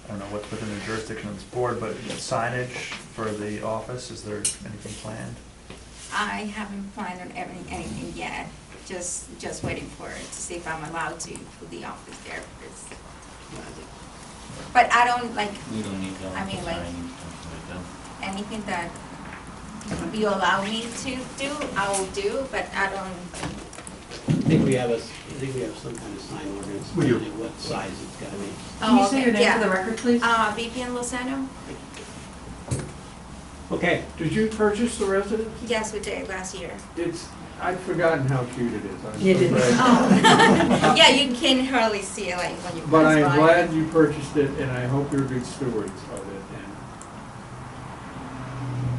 I don't know what's within the jurisdiction of this board, but signage for the office, is there anything planned? I haven't planned on anything yet. just waiting for it to see if I'm allowed to put the office there. But I don't like, We don't need that. I mean, like, anything that you allow me to do, I will do, but I don't. I think we have some kind of sign ordinance, We do. really what size it's gotta be. Can you say your name for the record, please? Vivian Lozano. Okay. Did you purchase the residence? Yes, we did last year. I've forgotten how cute it is. I'm You so did. glad. Oh. Yeah, you can hardly see it like when you But pass I'm by. glad you purchased it, and I hope you're good stewards of it,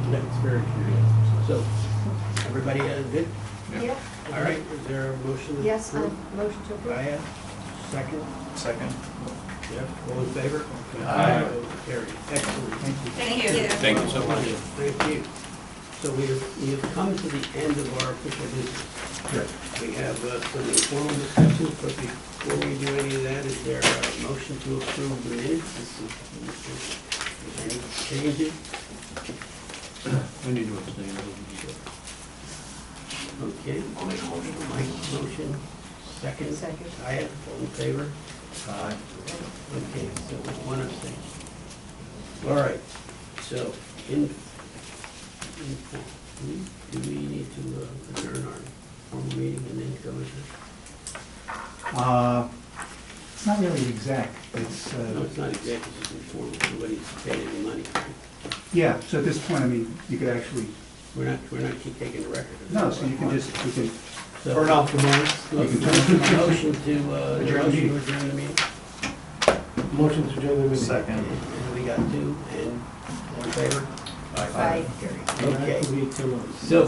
and it's very cute. So, everybody good? Yeah. All right, is there a motion? to Yes, approve? motion to approve. Raya, second? Second. Jeff, all in favor? Aye. Carried. Excellent. Thank you. Thank you so much. Thank you. So we have come to the end of our official business. We have some informal discussions, but before we do any of that, is there a motion to approve the minutes? Any changes? I need to abstain. Okay, Mike's motion, second. Second. Aye, all in favor? Aye. Okay, so one abstain. All right, so do we need to adjourn our formal meeting and then go into? It's not really exact, it's, No, it's not exactly just informal, nobody's paid any money. yeah, so at this point, I mean, you could actually, We're not keep taking the record. no, so you can just, you can, So- Turn off the mics. you can Motion to Adjourn the meeting. adjourn the meeting. Motion to adjourn the meeting. Second. And we got two, and all in favor? Aye. Carried. Okay, That could be till- so